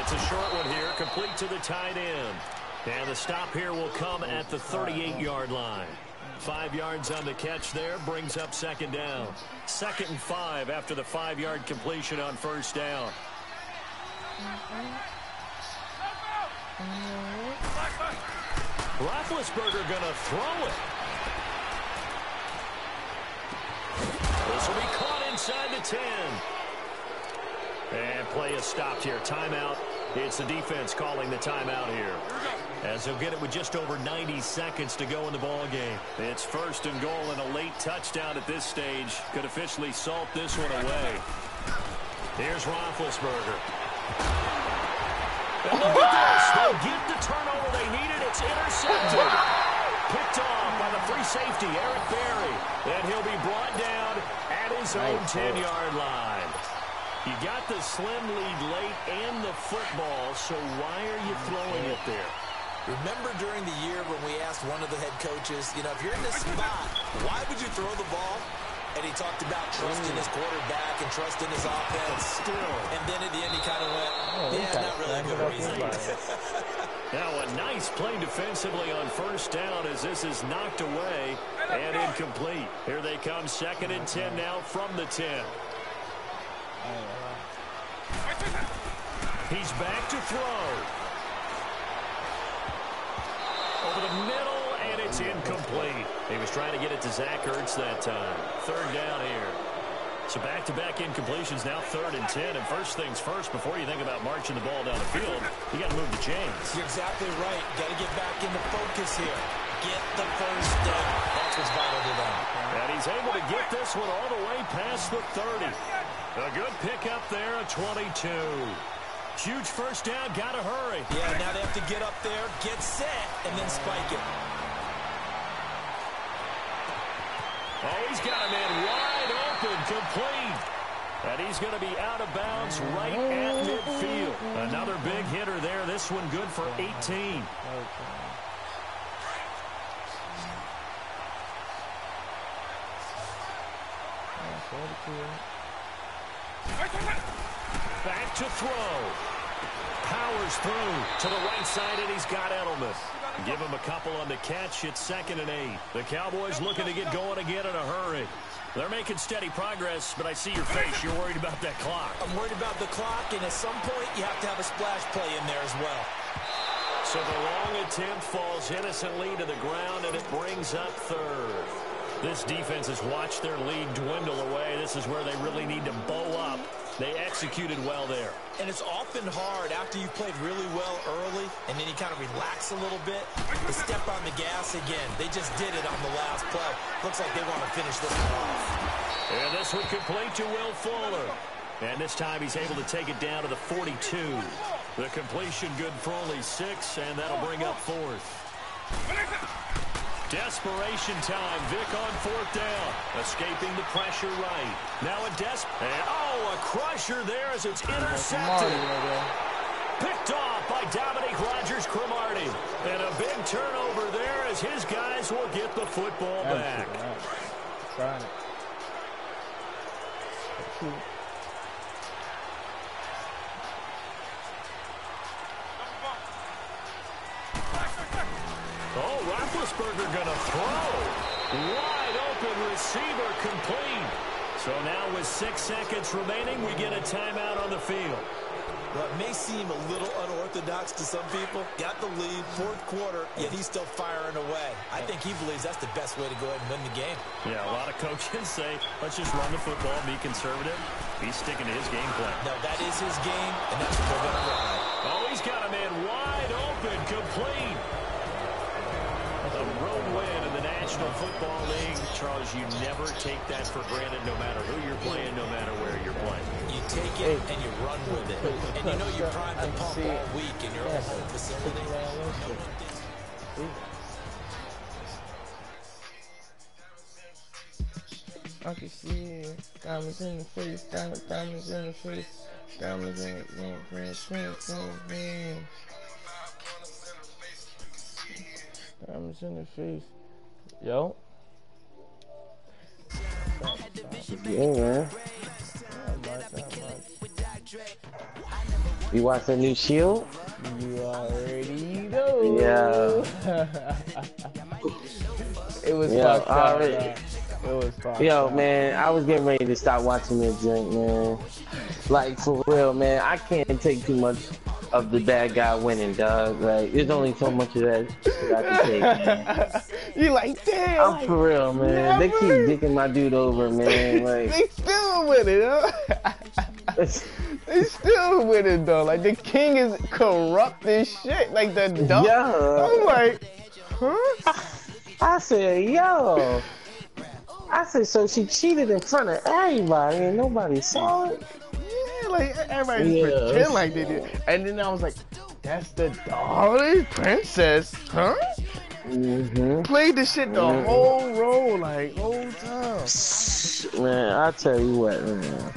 Speaker 1: It's a short one here, complete to the tight end. And the stop here will come at the 38-yard line. 5 yards on the catch there, brings up 2nd down. 2nd and 5 after the 5-yard completion on first down. Roethlisberger gonna throw it. This will be caught inside the 10. And play is stopped here. Timeout. It's the defense calling the timeout here. as they'll get it with just over 90 seconds to go in the ball game. It's 1st and goal, and a late touchdown at this stage could officially salt this one away. Here's Roethlisberger. And look at this. They get the turnover they needed. It's intercepted. Picked off by the free safety, Eric Berry. And he'll be brought down at his own 10-yard line. You got the slim lead late and the football, so why are you throwing it there?
Speaker 2: Remember during the year when we asked one of the head coaches, you know, if you're in this spot, why would you throw the ball? And he talked about trusting his quarterback and trusting his offense. Still. And then at the end he kind of went, yeah, not really a good reason.
Speaker 1: Now a nice play defensively on 1st down as this is knocked away and incomplete. Here they come, 2nd and 10 now from the 10. He's back to throw. Over the middle, and it's incomplete. He was trying to get it to Zach Ertz that time. 3rd down here. So back-to-back incompletions, now 3rd and 10. And first things first, before you think about marching the ball down the field, you got to move the chains.
Speaker 2: You're exactly right. Got to get back into focus here. Get the 1st down. That's what's vital to them.
Speaker 1: And he's able to get this one all the way past the 30. A good pickup there, a 22. Huge 1st down, got to hurry.
Speaker 2: Yeah, now they have to get up there, get set, and then spike it.
Speaker 1: Oh, he's got a man wide open, complete. And he's going to be out of bounds right at midfield. Another big hitter there. This one good for 18. Back to throw. Powers through to the right side, and he's got Edelman. Give him a couple on the catch. It's 2nd and 8. The Cowboys looking to get going again in a hurry. They're making steady progress, but I see your face. You're worried about that clock.
Speaker 2: I'm worried about the clock, and at some point you have to have a splash play in there as well.
Speaker 1: So the long attempt falls innocently to the ground, and it brings up 3rd. This defense has watched their lead dwindle away. This is where they really need to bow up. They executed well there.
Speaker 2: And it's often hard after you've played really well early and then you kind of relax a little bit to step on the gas again. They just did it on the last play. Looks like they want to finish this one off.
Speaker 1: And this one complete to Will Fuller. And this time he's able to take it down to the 42. The completion good for only 6, and that'll bring up 4th. Desperation time. Vic on 4th down. Escaping the pressure right. Now a a crusher there as it's intercepted. Picked off by Dominique Rodgers-Cromartie. And a big turnover there as his guys will get the football back.
Speaker 4: Trying it.
Speaker 1: Oh, Roethlisberger going to throw. Wide open receiver complete. So now with 6 seconds remaining, we get a timeout on the field.
Speaker 2: Well, it may seem a little unorthodox to some people. Got the lead, 4th quarter, yet he's still firing away. I think he believes that's the best way to go ahead and win the game.
Speaker 1: Yeah, a lot of coaches say, let's just run the football, be conservative. He's sticking to his game plan.
Speaker 2: No, that is his game, and that's what they're going to run.
Speaker 1: Oh, he's got a man wide open, complete. A road win in the National Football League. Charles, you never take that for granted no matter who you're playing, no matter where you're playing.
Speaker 2: You take it and you run with it. And you know you're primed to pump all week in your own home facility.
Speaker 4: I can see it. Diamonds in the face, diamonds in the face, diamonds in the face, diamonds in the face. Yo.
Speaker 7: Yeah, man. You watch the new Shield?
Speaker 4: You already know.
Speaker 7: Yeah.
Speaker 4: It was fucked up. It was fucked up.
Speaker 7: Man, I was getting ready to stop watching that joint, man. Like, for real, man. I can't take too much of the bad guy winning, dog. Like, there's only so much of that I can take, man.
Speaker 4: You like, damn.
Speaker 7: I'm for real, man. They keep dicking my dude over, man. Like,
Speaker 4: they still with it, huh? They still winning though. Like the king is corrupt as shit. Like the dog.
Speaker 7: Yeah.
Speaker 4: I'm like, huh?
Speaker 7: I said, yo. I said, so she cheated in front of everybody and nobody saw it?
Speaker 4: Yeah, like everybody just pretend like they did. And then I was like, that's the Dolly princess, huh?
Speaker 7: Mm-hmm.
Speaker 4: Played the shit the whole role, like whole time.
Speaker 7: Man, I tell you what, man.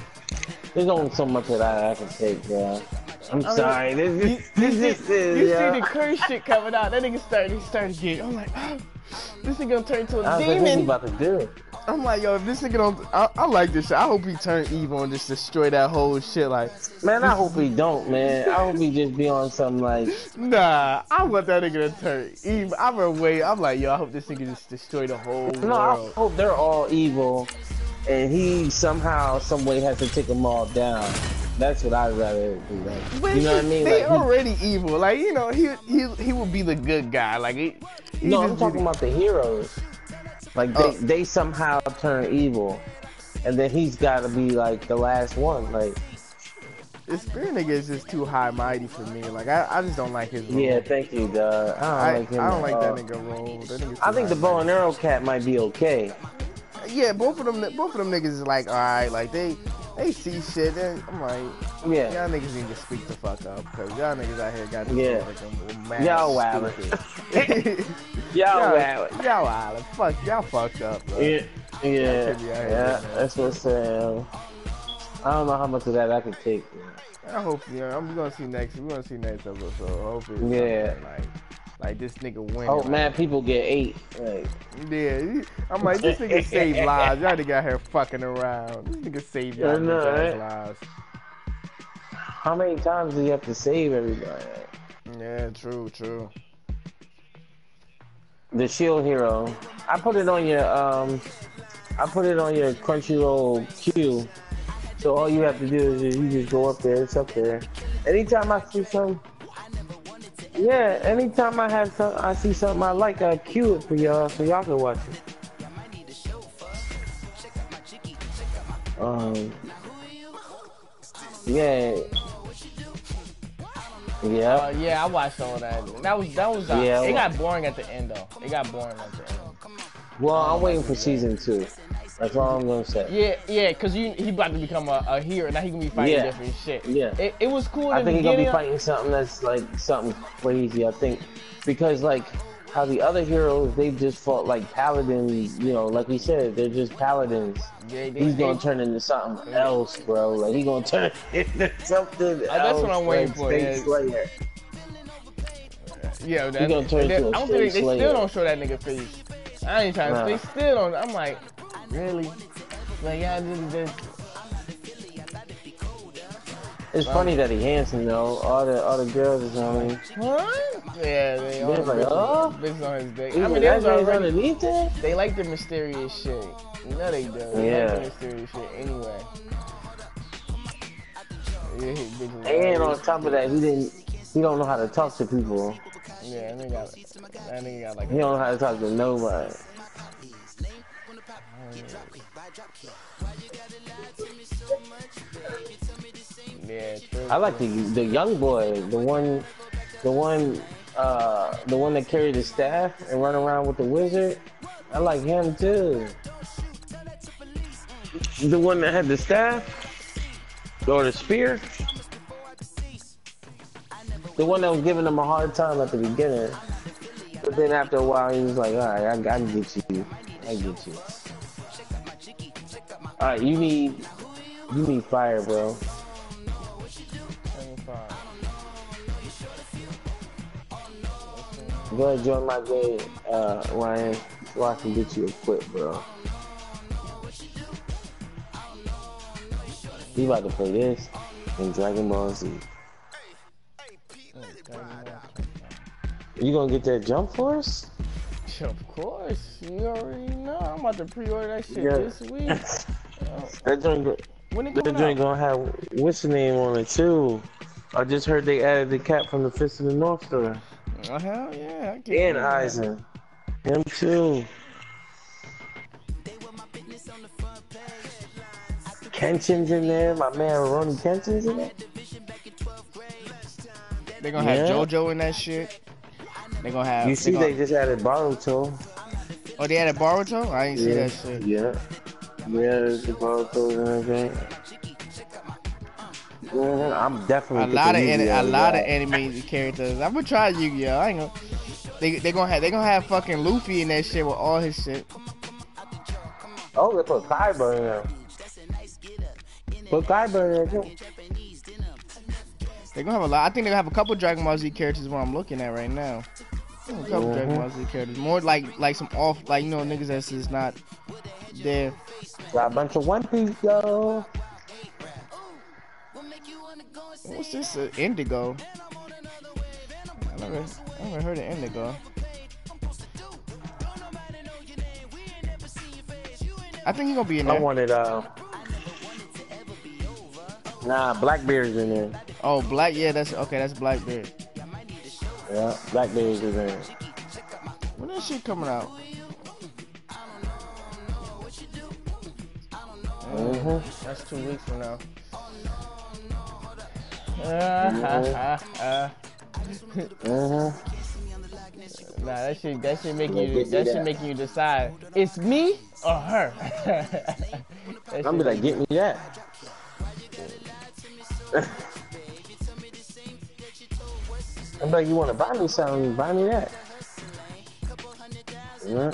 Speaker 7: There's only so much that I can take, bro. I'm sorry.
Speaker 4: You see the curse shit coming out. That nigga started getting. I'm like, oh, this nigga gonna turn into a
Speaker 7: I was like,
Speaker 4: demon.
Speaker 7: what's he about to do?
Speaker 4: I'm like, yo, if this nigga don't, I like this shit. I hope he turn evil and just destroy that whole shit. Like,
Speaker 7: Man, I hope he don't, man. I hope he just be on some like.
Speaker 4: nah, I want that nigga to turn evil. I'm like, yo, I hope this nigga just destroy the whole
Speaker 7: No, I
Speaker 4: world.
Speaker 7: hope they're all evil, and he somehow, some way has to take them all down. That's what I'd rather do. Like,
Speaker 4: But
Speaker 7: you know what I mean?
Speaker 4: They
Speaker 7: Like,
Speaker 4: already evil. Like, you know, he would be the good guy. Like, he
Speaker 7: no,
Speaker 4: just
Speaker 7: I'm talking about the heroes. Like they somehow turn evil, and then he's got to be like the last one. Like,
Speaker 4: the spirit nigga is just too high mighty for me. Like, I just don't like his role.
Speaker 7: yeah, thank you, dog. I don't like him.
Speaker 4: I don't like
Speaker 7: at
Speaker 4: that
Speaker 7: all.
Speaker 4: nigga role. That nigga's
Speaker 7: I
Speaker 4: too
Speaker 7: think the
Speaker 4: high
Speaker 7: bow and arrow cat might be okay.
Speaker 4: Yeah, both of them niggas is like, all right, like they see shit, and I'm like,
Speaker 7: Yeah,
Speaker 4: y'all niggas need to speak the fuck up, because y'all niggas out here got
Speaker 7: Yeah. Y'all wildin'.
Speaker 4: Y'all
Speaker 7: wow.
Speaker 4: wildin'. Fuck, y'all fucked up, bro.
Speaker 7: Yeah, yeah,
Speaker 4: should be out here,
Speaker 7: yeah.
Speaker 4: man.
Speaker 7: That's what's saying. I don't know how much of that I can take. Man.
Speaker 4: I hope, we're gonna see next episode. Hopefully,
Speaker 7: Yeah.
Speaker 4: like this nigga win.
Speaker 7: Oh man, people get 8. Like,
Speaker 4: Yeah, I'm like, this nigga saved lives. Y'all nigga out here fucking around. This nigga saved y'all
Speaker 7: I know,
Speaker 4: niggas'
Speaker 7: right?
Speaker 4: lives.
Speaker 7: how many times do you have to save everybody?
Speaker 4: Yeah, true.
Speaker 7: The Shield Hero. I put it on your Crunchyroll queue. So all you have to do is you just go up there. It's up there. Anytime I see something. Yeah, anytime I see something I like, I queue it for y'all so y'all can watch it. Yeah. Yeah.
Speaker 4: Yeah, I watched all that. That was
Speaker 7: Yeah,
Speaker 4: it got boring at the end though. It got boring at the end.
Speaker 7: Well, I'm waiting for season 2. That's all I'm gonna say.
Speaker 4: Yeah, cause he about to become a hero. Now he gonna be fighting
Speaker 7: Yeah.
Speaker 4: different shit.
Speaker 7: Yeah.
Speaker 4: It was cool in
Speaker 7: I
Speaker 4: the
Speaker 7: think he's gonna be
Speaker 4: beginning.
Speaker 7: fighting something that's like something crazy. I think because like how the other heroes they just fought like paladins. You know, like we said, they're just paladins.
Speaker 4: Yeah,
Speaker 7: He's gonna turn into something else, bro. Like he's gonna turn into something else.
Speaker 4: That's what I'm waiting for,
Speaker 7: Snake
Speaker 4: yeah.
Speaker 7: Slayer.
Speaker 4: Yeah,
Speaker 7: He gonna turn into a
Speaker 4: I don't
Speaker 7: straight
Speaker 4: think they
Speaker 7: slayer.
Speaker 4: still don't show that nigga face. I ain't trying to.
Speaker 7: Nah.
Speaker 4: They still don't. I'm like, really? Like y'all did this.
Speaker 7: It's funny that he handsome though. All the girls is on him.
Speaker 4: What? Yeah, they all
Speaker 7: They're like, oh.
Speaker 4: bitches on his dick.
Speaker 7: He's
Speaker 4: I mean,
Speaker 7: like,
Speaker 4: they
Speaker 7: that
Speaker 4: was
Speaker 7: guy's
Speaker 4: already.
Speaker 7: underneath there.
Speaker 4: They like the mysterious shit. You know they do. They
Speaker 7: Yeah.
Speaker 4: like the mysterious shit anyway. Yeah, bitches
Speaker 7: And
Speaker 4: always-
Speaker 7: on top of that, he don't know how to talk to people.
Speaker 4: Yeah, that nigga got like.
Speaker 7: He don't know how to talk to nobody.
Speaker 4: Yeah, true.
Speaker 7: I like the young boy, the one that carried the staff and run around with the wizard. I like him too. The one that had the staff or the spear. The one that was giving him a hard time at the beginning, but then after a while he was like, "All right, I get you. I get you." All right, you need fire, bro. Go ahead, join my game, Ryan, so I can get you equipped, bro. You about to play this in Dragon Ball Z. You gonna get that jump force?
Speaker 4: Of course, you already know. I'm about to pre-order that shit
Speaker 7: Yeah.
Speaker 4: this week.
Speaker 7: That joint,
Speaker 4: When it
Speaker 7: that
Speaker 4: coming
Speaker 7: joint
Speaker 4: out?
Speaker 7: gonna have what's the name on it too? I just heard they added the cat from the Fist of the North Star.
Speaker 4: Oh, hell yeah. I get
Speaker 7: And
Speaker 4: that.
Speaker 7: Eisen. Him too. Kenshin's in there. My man Ronnie Kenshin's in there.
Speaker 4: They gonna have
Speaker 7: Yeah.
Speaker 4: JoJo in that shit. They gonna have.
Speaker 7: You see, they just added Boruto.
Speaker 4: Oh, they added Boruto? I didn't see
Speaker 7: Yeah.
Speaker 4: that shit.
Speaker 7: Yeah. Yeah, there's the Boruto and everything. I'm definitely
Speaker 4: A lot of
Speaker 7: picking Yu-Gi-Oh!
Speaker 4: anime characters. I'm gonna try Yu-Gi-Oh. I ain't gonna. They gonna have fucking Luffy in that shit with all his shit.
Speaker 7: Oh, they put Kaiba in there. Put Kaiba in there too.
Speaker 4: They gonna have a lot. I think they gonna have a couple Dragon Ball Z characters. What I'm looking at right now. A couple Dragon Ball Z characters. More like some off, like, you know, niggas that's just not there.
Speaker 7: Got a bunch of One Piece, yo.
Speaker 4: What's this? Indigo. I never heard of Indigo. I think he's gonna be in
Speaker 7: I
Speaker 4: there.
Speaker 7: wanted Nah, Blackbeard's in there.
Speaker 4: Oh, Black. Yeah, that's okay. That's Blackbeard.
Speaker 7: Yeah, Blackbeard's in there.
Speaker 4: When that shit coming out? That's 2 weeks from now. Nah, that shit making you decide. It's me or her.
Speaker 7: I'm be like, get me that. I'm like, you want to buy me something? Buy me that. Yeah.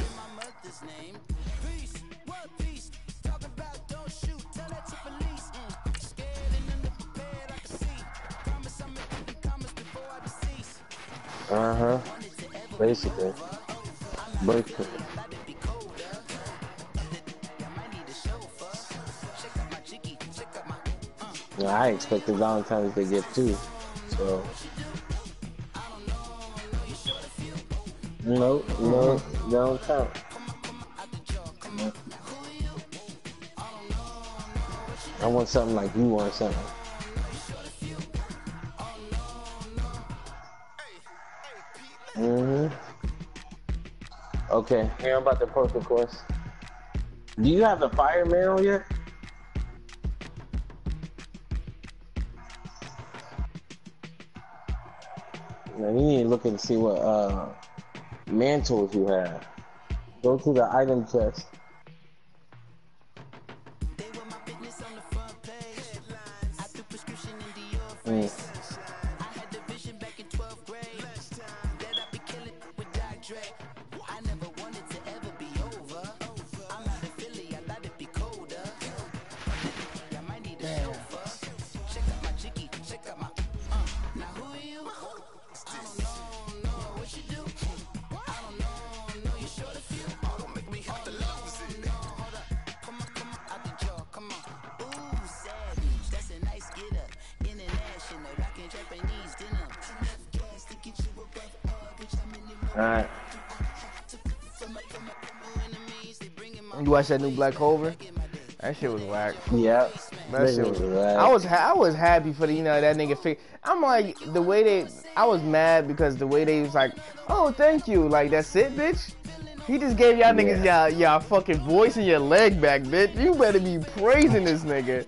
Speaker 7: Basically. Basically. Yeah, I expected Valentine's Day gift too. So. No, don't count. I want something like you want something. Okay, here I'm about to post the course. Do you have the fire manual yet? Man, you need to look and see what mantles you have. Go to the item chest. Alright.
Speaker 4: You watch that new Black Clover? That shit was whack.
Speaker 7: Yep.
Speaker 4: That shit was whack. I was happy for the, you know, that nigga I'm like, the way I was mad because the way they was like, oh, thank you. Like, that's it, bitch? He just gave y'all niggas y'all fucking voice and your leg back, bitch. You better be praising this nigga.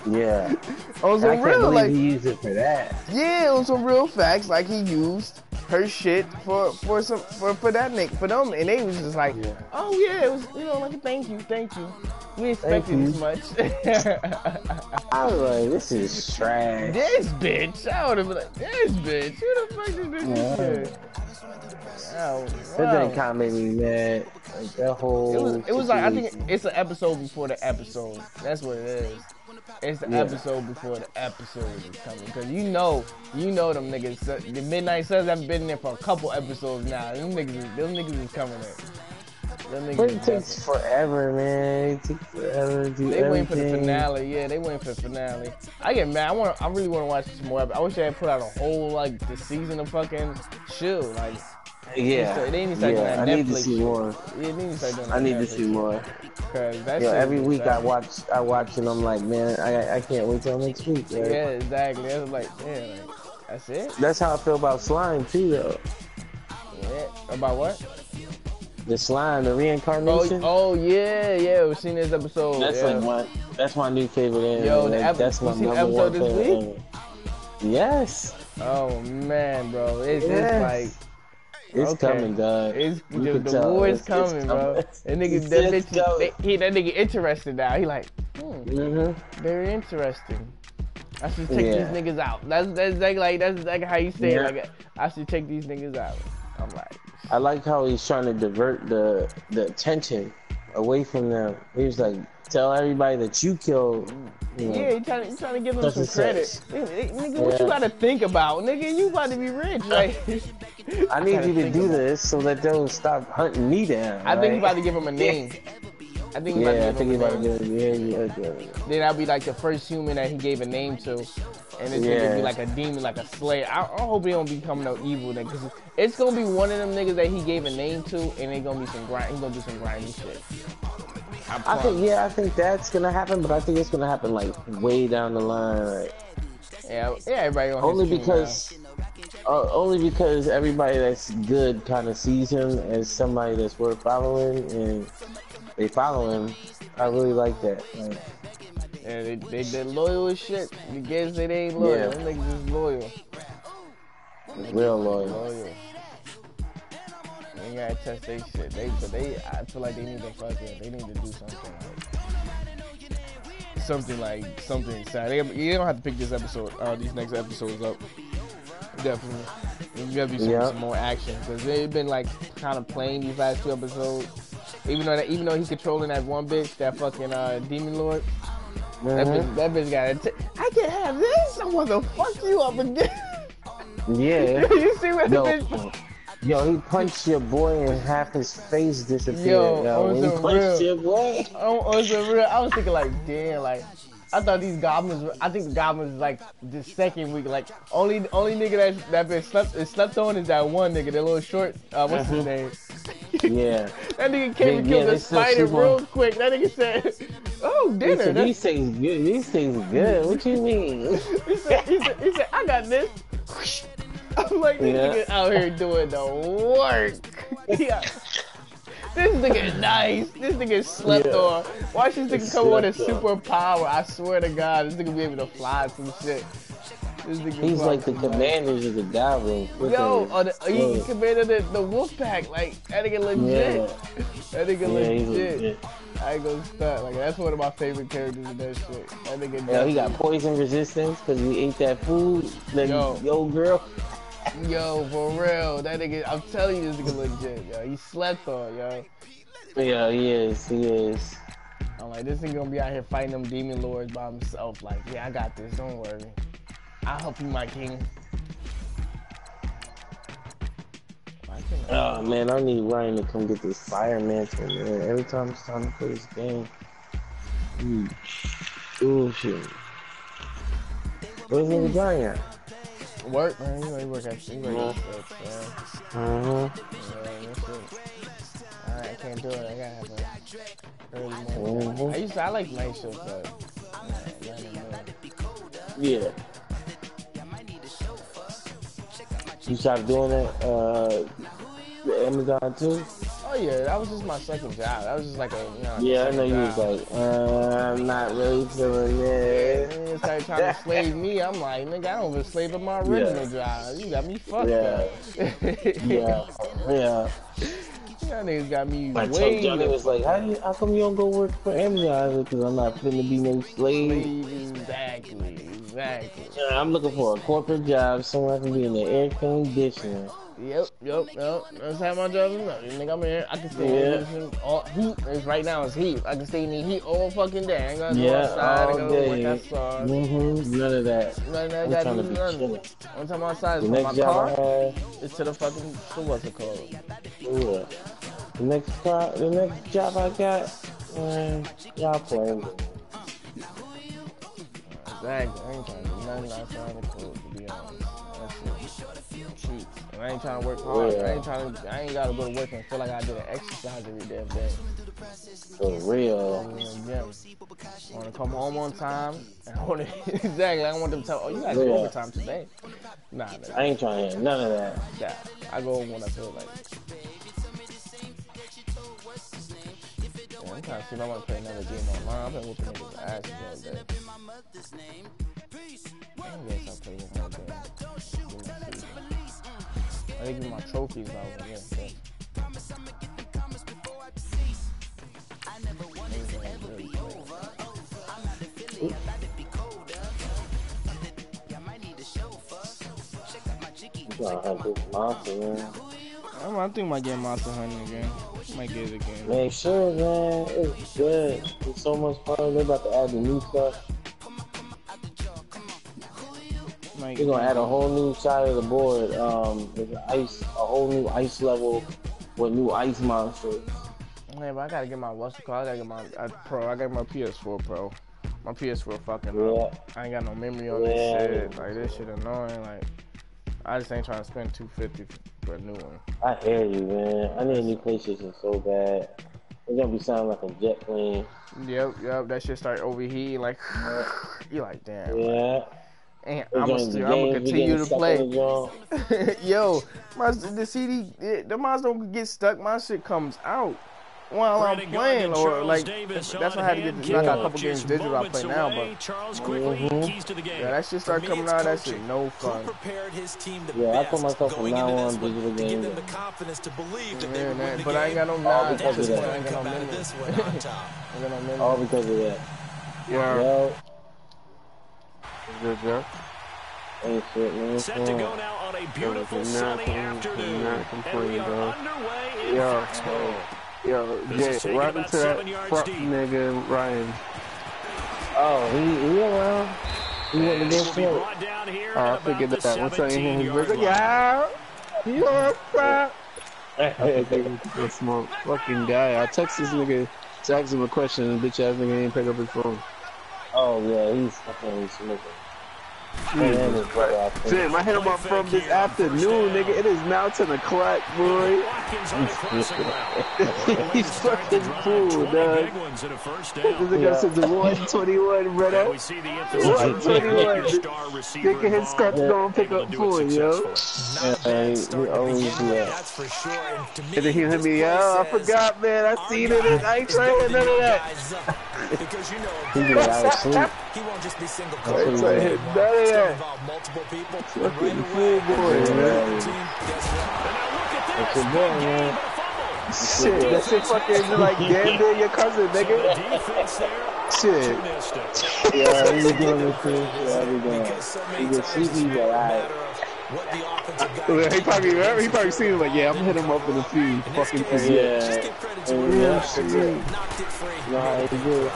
Speaker 7: Yeah.
Speaker 4: On some
Speaker 7: I can't
Speaker 4: real,
Speaker 7: believe
Speaker 4: like,
Speaker 7: he used it for that.
Speaker 4: Yeah, on some real facts, like he used her shit for that nigga, for them, and they was just like, oh yeah, it was, you know, like, thank you. We expected this much.
Speaker 7: I was like, this is trash.
Speaker 4: This bitch, I would have been like, this bitch, who the fuck is this bitch? Oh,
Speaker 7: That thing kind of made me mad. Like, that whole.
Speaker 4: It was like, I think it's an episode before the episode. That's what it is. It's the episode before the episode is coming, because you know them niggas. The Midnight Suns have been there for a couple episodes now. Them niggas is coming in.
Speaker 7: But it takes forever, man. It takes forever to do
Speaker 4: They waiting for the
Speaker 7: everything.
Speaker 4: finale. Yeah, they waiting for the finale. I get mad. I really want to watch some more. I wish they had put out a whole, like, the season of fucking Shield. Like,
Speaker 7: Yeah.
Speaker 4: they need to start doing that
Speaker 7: I
Speaker 4: Netflix
Speaker 7: need to see
Speaker 4: shit.
Speaker 7: more.
Speaker 4: Yeah, they need to start doing that
Speaker 7: I need to
Speaker 4: Netflix
Speaker 7: see
Speaker 4: shit.
Speaker 7: more.
Speaker 4: Cause that
Speaker 7: Yo,
Speaker 4: shit
Speaker 7: every
Speaker 4: was
Speaker 7: week
Speaker 4: exciting.
Speaker 7: I watch and I'm like, man, I can't wait till next week. Man.
Speaker 4: Yeah, exactly. That's like, yeah, like, that's it.
Speaker 7: That's how I feel about slime too, though.
Speaker 4: Yeah. About what?
Speaker 7: The slime, the reincarnation.
Speaker 4: Oh yeah. We've seen this episode.
Speaker 7: That's
Speaker 4: yeah.
Speaker 7: like That's my new favorite anime.
Speaker 4: Yo,
Speaker 7: That's my
Speaker 4: you seen the
Speaker 7: number
Speaker 4: episode
Speaker 7: one
Speaker 4: this
Speaker 7: favorite
Speaker 4: week?
Speaker 7: anime. Yes.
Speaker 4: Oh man, bro, it's
Speaker 7: Yes.
Speaker 4: like
Speaker 7: It's
Speaker 4: okay.
Speaker 7: coming, dog.
Speaker 4: It's
Speaker 7: You
Speaker 4: the
Speaker 7: can tell.
Speaker 4: war is
Speaker 7: It's
Speaker 4: coming, bro.
Speaker 7: coming.
Speaker 4: That nigga,
Speaker 7: It's
Speaker 4: that
Speaker 7: coming.
Speaker 4: bitch, that nigga interested now. He like,
Speaker 7: Mm-hmm.
Speaker 4: very interesting. I should take
Speaker 7: Yeah.
Speaker 4: these niggas out. That's like how you say it.
Speaker 7: Yeah.
Speaker 4: Like I should take these niggas out. I'm like,
Speaker 7: I like how he's trying to divert the attention away from them. He was like, tell everybody that you killed. You know,
Speaker 4: yeah, you trying to give them
Speaker 7: such
Speaker 4: some
Speaker 7: and
Speaker 4: credit.
Speaker 7: such.
Speaker 4: Nigga, what you gotta think about, nigga? You about to be rich, like.
Speaker 7: I need
Speaker 4: gotta
Speaker 7: you to
Speaker 4: think
Speaker 7: do
Speaker 4: about
Speaker 7: this so that they'll stop hunting me down.
Speaker 4: I think you
Speaker 7: right?
Speaker 4: about to give him a name. I think
Speaker 7: Yeah, I
Speaker 4: you
Speaker 7: think he's
Speaker 4: about
Speaker 7: about
Speaker 4: to
Speaker 7: to
Speaker 4: give him a name.
Speaker 7: give it. Yeah.
Speaker 4: Then I'll be like the first human that he gave a name to. And this nigga
Speaker 7: Yeah.
Speaker 4: be like a demon, like a slayer. I hope he don't become no evil nigga. Cause it's gonna be one of them niggas that he gave a name to, and they gonna be some grind. He gonna do some grindy shit.
Speaker 7: I think that's gonna happen, but I think it's gonna happen like way down the line. Like,
Speaker 4: Yeah, everybody on
Speaker 7: only
Speaker 4: his team
Speaker 7: only because everybody that's good kind of sees him as somebody that's worth following, and they follow him. I really like that. Like,
Speaker 4: now. Yeah, they loyal as shit. You guys say they ain't loyal.
Speaker 7: Yeah.
Speaker 4: Them niggas is loyal.
Speaker 7: real loyal.
Speaker 4: Loyal. They gotta test their shit. I feel like they need to they need to do something exciting. You don't have to pick this episode, these next episodes up. Definitely. There's gotta be some more action because they've been like kind of playing these last 2 episodes. Even though he's controlling that one bitch, that fucking Demon Lord.
Speaker 7: Mm-hmm.
Speaker 4: That bitch got I can have this. I want to fuck you up again.
Speaker 7: Yeah.
Speaker 4: You see what the
Speaker 7: Yo,
Speaker 4: bitch?
Speaker 7: yo, he punched your boy and half his face disappeared.
Speaker 4: Yo,
Speaker 7: Yo,
Speaker 4: on
Speaker 7: he
Speaker 4: some
Speaker 7: punched
Speaker 4: real-
Speaker 7: your boy.
Speaker 4: On some real, I was thinking like, damn, like I thought these goblins. I think the goblins is like the second week. Like only nigga that been slept on is that one nigga, that little short. What's his name?
Speaker 7: Yeah.
Speaker 4: That nigga came and killed
Speaker 7: they
Speaker 4: the
Speaker 7: still
Speaker 4: spider
Speaker 7: sleep
Speaker 4: real
Speaker 7: on.
Speaker 4: quick. That nigga said, "Oh, dinner."
Speaker 7: He said, these things good. These things good. What you mean?
Speaker 4: He said, I got this. I'm like, this
Speaker 7: Yeah.
Speaker 4: nigga out here doing the work. Yeah. This nigga nice. This nigga slept
Speaker 7: Yeah.
Speaker 4: on. Watch this nigga come with a
Speaker 7: Slept on.
Speaker 4: superpower. I swear to God, this nigga be able to fly some shit. This nigga
Speaker 7: He's
Speaker 4: fly
Speaker 7: like the
Speaker 4: some shit.
Speaker 7: commanders of the goblins.
Speaker 4: Yo, he commanded the wolf pack. Like, that nigga legit.
Speaker 7: Yeah.
Speaker 4: That nigga
Speaker 7: Yeah, he's
Speaker 4: legit.
Speaker 7: legit.
Speaker 4: I ain't gonna stunt. Like, that's one of my favorite characters in that shit. That nigga
Speaker 7: Yo, he got poison resistance because he ate that food. That yo girl.
Speaker 4: Yo, for real. That nigga, I'm telling you, this nigga legit, yo. He slept on, yo.
Speaker 7: Yeah, he is. He is.
Speaker 4: I'm like, this nigga gonna be out here fighting them demon lords by himself. Like, yeah, I got this. Don't worry. I'll help you, my king.
Speaker 7: Oh man, I need Ryan to come get this fire mantle, man. Every time it's time to play this game. Ooh, shit. Where's nigga Johnny at?
Speaker 4: Work, man. You know, he work at shit, man.
Speaker 7: Uh-huh.
Speaker 4: I can't do it. I gotta have a early morning. I like night shift, but
Speaker 7: Yeah. You started doing that, Amazon too?
Speaker 4: oh yeah, that was just my second job. That was just like a,
Speaker 7: Yeah, I know you
Speaker 4: job.
Speaker 7: was like, I'm not really feeling
Speaker 4: And
Speaker 7: it.
Speaker 4: then they started trying to slave me. I'm like, nigga, I don't even slave in my original job. You got me fucked up.
Speaker 7: Yeah.
Speaker 4: Y'all niggas got me
Speaker 7: My
Speaker 4: way
Speaker 7: Johnny was like, how come you don't go work for Amazon? Because I'm not finna be no slave.
Speaker 4: Exactly.
Speaker 7: Yeah, I'm looking for a corporate job somewhere I can be in the air conditioning.
Speaker 4: Yep. That's how my job is now. Nigga, I'm here. I can stay in all heat. It's right now it's heat. I can stay in the heat all fucking day. I ain't gotta go outside. I
Speaker 7: all
Speaker 4: gotta
Speaker 7: day.
Speaker 4: work outside.
Speaker 7: None of that.
Speaker 4: None of that
Speaker 7: I'm
Speaker 4: gotta
Speaker 7: trying to
Speaker 4: do
Speaker 7: be
Speaker 4: nothing.
Speaker 7: chilling.
Speaker 4: One time outside is
Speaker 7: The
Speaker 4: for my
Speaker 7: next job I
Speaker 4: car.
Speaker 7: had,
Speaker 4: It's to the fucking, so what's it called?
Speaker 7: yeah. The next job I got, man, y'all playing.
Speaker 4: Exactly. I ain't trying to do nothing outside the court, to be honest. That's it. Cheap. And I ain't trying to work hard.
Speaker 7: Yeah.
Speaker 4: I ain't gotta go to work and feel like I did an exercise every damn day.
Speaker 7: For real.
Speaker 4: Yeah. I wanna come home on time. And I wanna, exactly. I don't want them to tell, oh, you gotta do
Speaker 7: Yeah.
Speaker 4: overtime today. Nah,
Speaker 7: I ain't trying to hear none of that.
Speaker 4: I go when I feel like. Yeah, I'm trying to see if I want to play another game online. I've been whooping niggas' asses all day. I guess I'll play one more game. I think give my trophies out here. Yeah. I think I might get Monster Hunter again. Might get it again.
Speaker 7: Make sure, man. It's good. It's so much fun. They're about to add the new stuff. They're gonna add a whole new side of the board. There's a whole new ice level with new ice monsters.
Speaker 4: Man, but I gotta get my what's it called? I gotta get my Pro. I got my PS4 Pro. My PS4 fucking up. I ain't got no memory on this shit. Like this shit annoying. Like I just ain't trying to spend $250 for a new one.
Speaker 7: I hear you, man. I need a new PlayStation so bad. It's gonna be sounding like a jet plane.
Speaker 4: Yep. That shit start overheating. Like you're like, damn.
Speaker 7: Yeah.
Speaker 4: Like, and I'm gonna continue to play. Yo, the CD, the mods don't get stuck. My shit comes out while I'm playing, or like that's why I had to get. I got a couple games digital I play now, but yeah, that shit start coming out. That shit no fun.
Speaker 7: Yeah, I put myself from now on digital games.
Speaker 4: Yeah, man, but I ain't got no knowledge. I ain't got no memory.
Speaker 7: All because of that.
Speaker 4: Yeah.
Speaker 7: Good job. Hey, shit, man.
Speaker 1: Set to go now on a beautiful sunny afternoon. And we are underway in Foxborough.
Speaker 8: Yo, Jay, what happened to that fuck nigga Ryan?
Speaker 7: Oh, he around? He went to this shit.
Speaker 8: I figured that. What's up? He's like, yeah, a small fucking guy. I text this nigga to ask him a question, and bitch ass nigga ain't pick up his phone.
Speaker 7: Oh yeah, he's fucking smoking.
Speaker 8: Damn, I hit him up from this afternoon, nigga. It is now 10 o'clock, boy. He's fucking cool, dog. This nigga says 121, brother. 121. Nigga, his scott's gonna pick up phone, yo.
Speaker 7: We always do that.
Speaker 8: And then he hit me, yo, I forgot, man. I seen it. I ain't trying to none of that.
Speaker 7: He did out of sleep.
Speaker 2: He won't just be single
Speaker 8: I ain't trying to hit none of that.
Speaker 2: multiple people.
Speaker 8: Fucking fool boy, man.
Speaker 7: That's your boy, man.
Speaker 8: Shit, that shit fucking like damn near your cousin, nigga. Shit.
Speaker 7: Yeah, he was doing this thing. Yeah, he was doing. He was sleepy, but alright.
Speaker 8: He probably seen it like, yeah, I'm gonna hit him up in a few fucking things.
Speaker 7: Yeah, shit. Nah, it's good.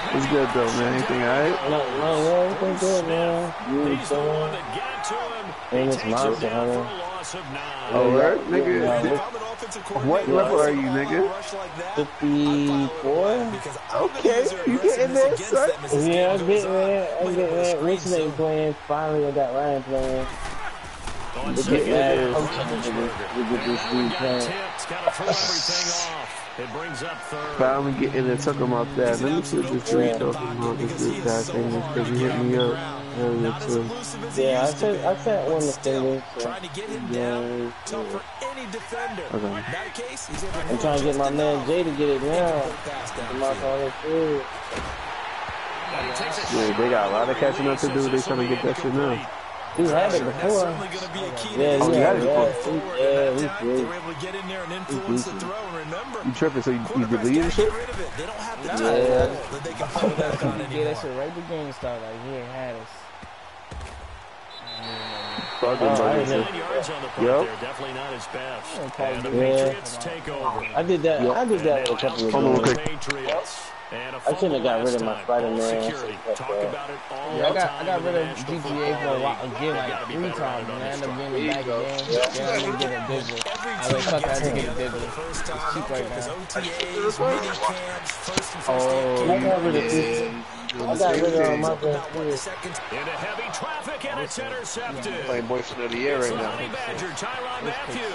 Speaker 8: It's good though, man. Anything alright?
Speaker 7: No, everything good, man. You chilling? And it's Monster Hunter.
Speaker 8: Oh, right, nigga. What level are you, nigga?
Speaker 7: 54?
Speaker 8: Okay, you getting there, son?
Speaker 7: Yeah, I'm getting there. Rich nigga playing. Finally, I got Ryan playing. Look at that. Look at this dude playing.
Speaker 1: It brings up third.
Speaker 8: Finally getting there, talking about that. Let me see what this dude talking about. This guy saying this because he hit me up earlier too.
Speaker 7: Yeah, I sent one to Finger.
Speaker 2: Trying to get him down. Tough for any defender.
Speaker 8: Okay.
Speaker 2: That case,
Speaker 7: I'm trying to get my man Jay to get it now.
Speaker 8: Yeah, they got a lot of catching up to do. They trying to get that shit now.
Speaker 7: He had it before. Yeah, he had it before. Yeah, he's great.
Speaker 8: You tripping? So you deleted shit?
Speaker 7: Yeah.
Speaker 4: Yeah, that shit right the game started. Like he ain't had us.
Speaker 8: Yo.
Speaker 1: Definitely not his best.
Speaker 4: And
Speaker 1: the Patriots take over.
Speaker 7: I did that. I did that with a couple of games.
Speaker 1: Patriots.
Speaker 7: I shouldn't have got rid of my Spider-Man.
Speaker 4: Yeah, I got rid of GTA for a while again, like 3 times, and I ended up getting it back again. Then I didn't get it digital. I was like, fuck, I had to get it digital. It's cheap right now.
Speaker 7: Oh, I got rid of this. I got rid of my friend.
Speaker 1: Into heavy traffic, and it's intercepted.
Speaker 8: Playing Boyfriend of the Year right now.
Speaker 1: Honey Badger, Tyrann Mathieu.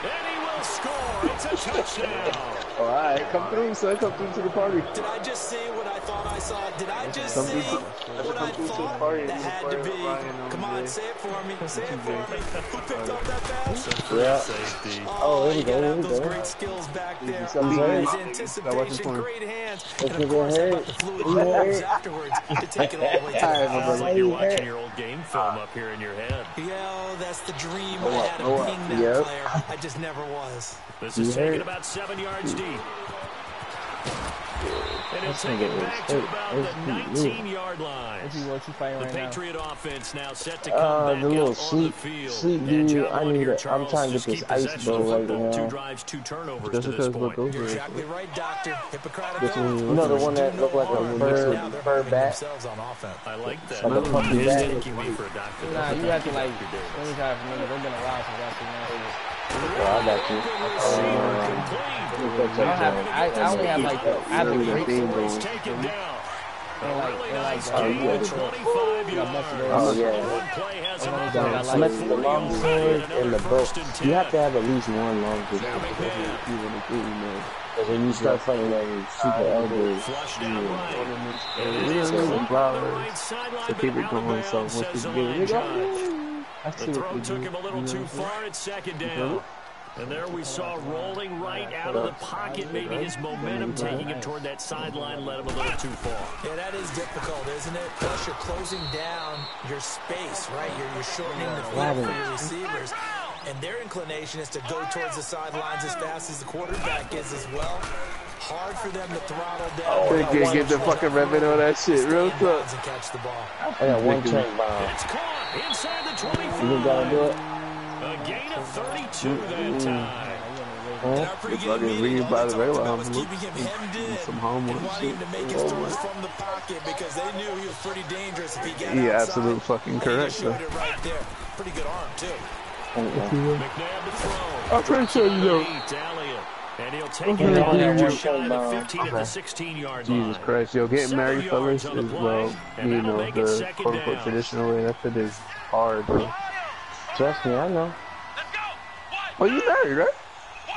Speaker 1: And he will score. It's a touchdown.
Speaker 8: All right, come through, son. Come through to the party.
Speaker 2: Did I just say what I thought I saw. Did I just see what I thought that had to be? Come on, say it for me. Say it for me. Who picked up that pass?
Speaker 7: Yeah. Oh, there we go.
Speaker 2: Have those great skills back there. His anticipation, great hands, and of course, how about the fluid moves afterwards to take it all the way to the house.
Speaker 1: Like you're watching your old game film up here in your head.
Speaker 2: Yeah, that's the dream I had of being that player. I just never was.
Speaker 1: This is taken about 7 yards deep. And he'll take it back to about the 19-yard line. The Patriot offense now set to come back
Speaker 7: the little
Speaker 1: out on the field.
Speaker 7: sleep dude. I'm trying to get this ice bowl right now.
Speaker 1: 2 drives, 2 turnovers to this point.
Speaker 2: You're exactly right, Doctor. Hippocratic
Speaker 7: You know the one that looked like a fur bat?
Speaker 2: I
Speaker 1: like that.
Speaker 7: Like a puppy bat?
Speaker 1: Taking me for a doctor.
Speaker 4: Nah, you have to like. Let me try for me. It's been a while since I've seen that.
Speaker 7: I got you.
Speaker 4: I only have like I have the great
Speaker 1: He's taken down.
Speaker 7: Oh, yeah. I meant the long sword and the bow. You have to have at least one long sword. Because when you start fighting that super elders,
Speaker 8: to keep it going, so once you get it,
Speaker 1: the throw took him a little too far at second down. And there we saw rolling right out of the pocket. Maybe his momentum taking him toward that sideline led him a little too far.
Speaker 2: Yeah, that is difficult, isn't it? Plus, you're closing down your space, right? You're shortening the field for your receivers. And their inclination is to go towards the sidelines as fast as the quarterback is as well. Hard for them to throttle down.
Speaker 8: Get the fucking revenue on that shit real quick.
Speaker 7: I got one train bomb.
Speaker 1: It's caught inside the 25.
Speaker 7: You gotta do it.
Speaker 1: A gain of 32 that time.
Speaker 8: It's like a read by the regular homework. Some homework shit.
Speaker 2: From the pocket because they knew he was pretty dangerous if he got
Speaker 8: Yeah,
Speaker 2: outside.
Speaker 8: absolute fucking correct.
Speaker 2: Showed it right there. Pretty good arm too.
Speaker 1: McNabb to throw.
Speaker 8: I'm pretty sure you know.
Speaker 1: And he'll take it on the shy of the 15 at the 16-yard line.
Speaker 8: Jesus Christ, yo, getting married, fellas, is, well, you know, the quote-unquote traditional way. That shit is hard, bro.
Speaker 7: Trust me, I know.
Speaker 8: Oh, you married, right?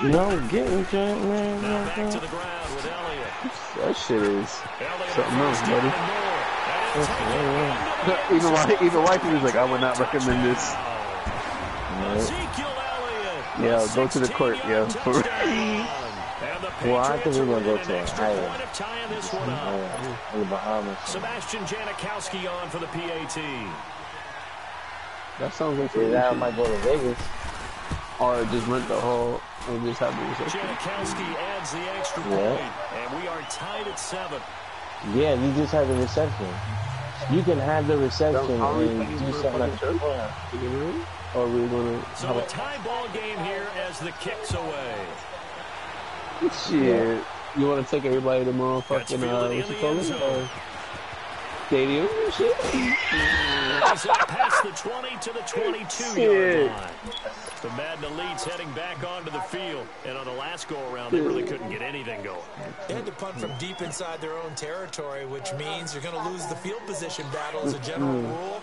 Speaker 7: No, getting drunk, man.
Speaker 1: Now back to the ground with Elliott.
Speaker 8: That shit is something else, buddy. Even wifey was like, I would not recommend this. Yeah, go to the court, yo.
Speaker 7: Well, I think we're gonna go to an island. In the Bahamas.
Speaker 1: Sebastian Janikowski on for the PAT.
Speaker 8: That sounds like
Speaker 7: I might go to Vegas.
Speaker 8: Or just rent the hall and just have the reception.
Speaker 1: Janikowski adds the extra point, and we are tied at 7.
Speaker 7: Yeah, you just have the reception. You can have the reception and do something like that.
Speaker 8: Or we're gonna.
Speaker 1: So a tie ball game here as the kicks away.
Speaker 8: Shit. You want to take everybody to motherfucking what's it called? Stadium and shit.
Speaker 1: Past the 20 to the 22-yard line. The Madden Elites heading back onto the field, and on the last go-around, they really couldn't get anything going.
Speaker 2: They had to punt from deep inside their own territory, which means you're going to lose the field position battle as a general rule.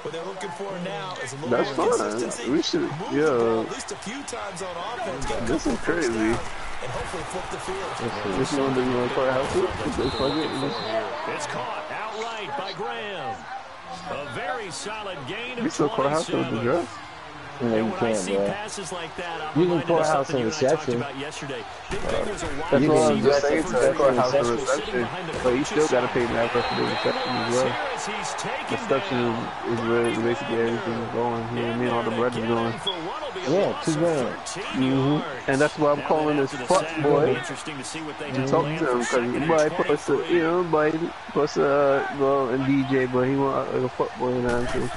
Speaker 2: What they're looking for now is a little more consistency.
Speaker 8: We should,
Speaker 2: at least a few times on offense.
Speaker 8: This is crazy.
Speaker 2: And hopefully flip the field.
Speaker 8: This one doesn't want to play house.
Speaker 1: It's caught outright by Graham. A very solid gain of
Speaker 8: You still caught house with the dress?
Speaker 7: No, you can't, bro. You can pour house in reception.
Speaker 8: That's what I'm just saying. To court house in reception, but you still gotta pay now for the reception as well. Reception is where basically everything is going. You know what I mean? All the bread is going.
Speaker 7: Yeah, $2 grand.
Speaker 8: And that's why I'm calling this fuck boy. To talk to him because boy plus boy plus well and DJ, but he want like a fuck boy and I'm saying.